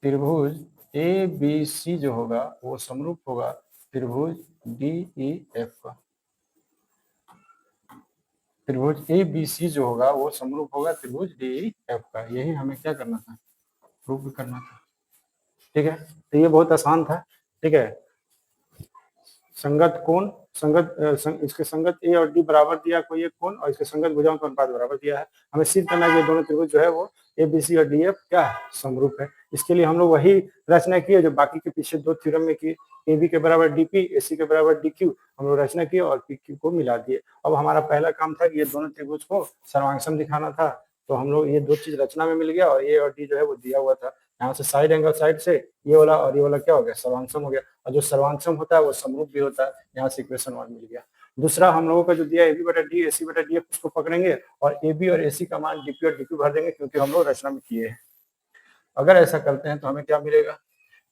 त्रिभुज ए बी सी जो होगा वो समरूप होगा त्रिभुज डी ई एफ का। त्रिभुज ए बी सी जो होगा वो समरूप होगा त्रिभुज डी ई एफ का। यही हमें क्या करना था? प्रूव करना था। ठीक है, तो ये बहुत आसान था। ठीक है, संगत कोण, इसके संगत ए और डी बराबर दिया कोई एक कोण और इसके संगत भुजाओं का अनुपात बराबर दिया है। हमें सिद्ध करना है कि दोनों त्रिभुज जो है वो ए बी सी और डी एफ क्या समरूप है। इसके लिए हम लोग वही रचना किए जो बाकी के पीछे 2 थ्योरम में की। ए बी के बराबर डी पी, ए सी के बराबर डी क्यू हम लोग रचना किए और पी क्यू को मिला दिए। अब हमारा पहला काम था कि ये दोनों त्रिभुज को सर्वांगसम दिखाना था। तो हम लोग ये 2 चीज रचना में मिल गया और ए और डी जो है वो दिया हुआ था। यहाँ से साइड एंगल साइड से ये वाला और ये वाला क्या हो गया? सर्वांगसम हो गया। और जो सर्वांगसम होता है वो समरूप भी होता है। यहाँ से इक्वेशन 1 मिल गया। दूसरा हम लोगों का जो दिया ए बी बटा डी, ए सी बटा डी एफ, उसको पकड़ेंगे और ए बी और ए सी का मान डी पी और डी क्यू भर देंगे क्योंकि हम लोग रचना में किए हैं। अगर ऐसा करते हैं तो हमें क्या मिलेगा?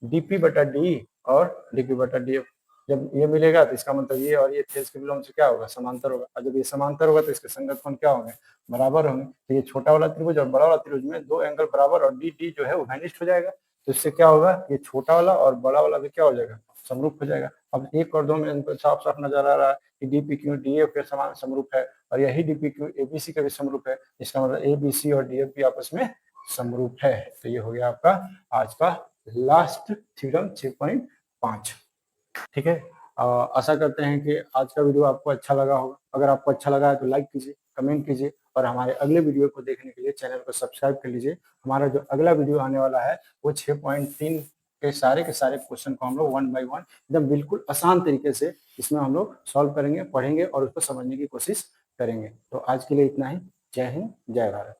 डी पी बटा डी और डी क्यू बटा डी एफ। जब ये मिलेगा तो इसका मतलब ये और ये थे इसके विलोम से क्या होगा? समांतर होगा। और जब ये समांतर होगा तो इसके संगत कोण क्या होंगे? बराबर होंगे। तो ये छोटा वाला त्रिभुज और बड़ा वाला त्रिभुज में 2 एंगल बराबर और डी डी जो है वो घनिष्ठ हो जाएगा। तो इससे क्या होगा? ये छोटा वाला और बड़ा वाला भी क्या हो जाएगा? समरूप हो जाएगा। अब 1 और 2 में इनको साफ साफ नजर आ रहा है कि D P Q D F के समान समरूप है और यही D P Q A B C का भी समरूप है। इसका मतलब ए बी सी और डी एफ भी आपस में समरूप है। तो ये हो गया आपका आज का लास्ट थ्योरम 6.5। ठीक है, आशा करते हैं कि आज का वीडियो आपको अच्छा लगा होगा। अगर आपको अच्छा लगा है तो लाइक कीजिए, कमेंट कीजिए और हमारे अगले वीडियो को देखने के लिए चैनल को सब्सक्राइब कर लीजिए। हमारा जो अगला वीडियो आने वाला है वो 6.3 के सारे क्वेश्चन को हम लोग 1 बाय 1 एकदम बिल्कुल आसान तरीके से इसमें हम लोग सॉल्व करेंगे, पढ़ेंगे और उसको समझने की कोशिश करेंगे। तो आज के लिए इतना ही। जय हिंद, जय भारत।